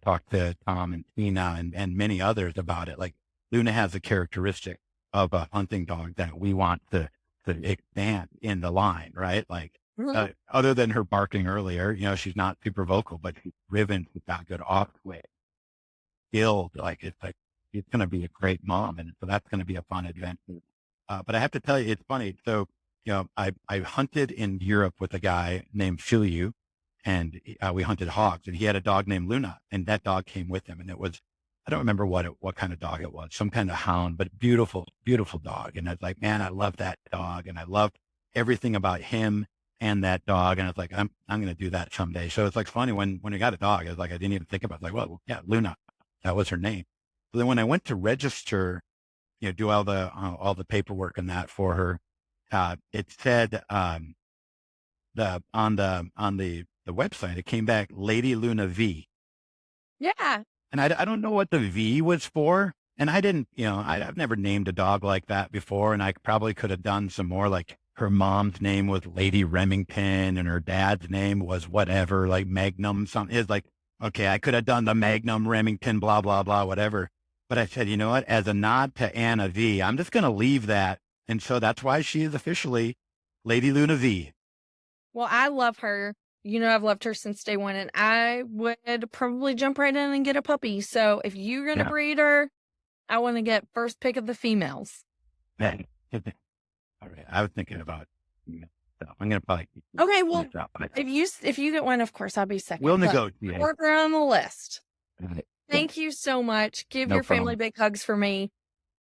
talked to Tom and Tina and many others about it. Like Luna has a characteristic of a hunting dog that we want to expand in the line, right? Like other than her barking earlier, she's not super vocal, but she's driven, she's got good off way, skilled. It's going to be a great mom. And so that's going to be a fun adventure. But I have to tell you, it's funny. So, I hunted in Europe with a guy named Filiu, and we hunted hogs, and he had a dog named Luna, and that dog came with him. And it was, I don't remember what kind of dog it was, some kind of hound, but beautiful, beautiful dog. And I was like, man, I love that dog. And I loved everything about him and that dog. And I was like, I'm going to do that someday. So it's like funny when we got a dog, I was like, I didn't even think about it. Like, well, yeah, Luna, that was her name. So then when I went to register, do all the paperwork and that for her, it said, on the website, it came back Lady Luna V. Yeah. And I don't know what the V was for. And I didn't, I've never named a dog like that before. And I probably could have done some more, like her mom's name was Lady Remington and her dad's name was whatever, like Magnum something. It's like, okay, I could have done the Magnum Remington, blah, blah, blah, whatever. But I said, you know what, as a nod to Anna V, I'm just going to leave that. And so that's why she is officially Lady Luna V. Well, I love her. I've loved her since day one, and I would probably jump right in and get a puppy. So if you're going to breed her, I want to get first pick of the females. All right. I was thinking about female stuff. I'm going to probably. Okay. Well, if you get one, of course, I'll be second. We'll negotiate. Work her on the list. Right. Thank you so much. Give your family big hugs for me.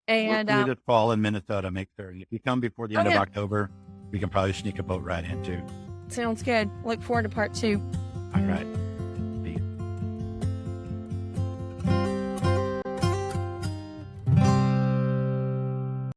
And we'll just fall in Minnesota. Make sure if you come before the end of October, we can probably sneak a boat right in too. Sounds good. Look forward to part 2. All right.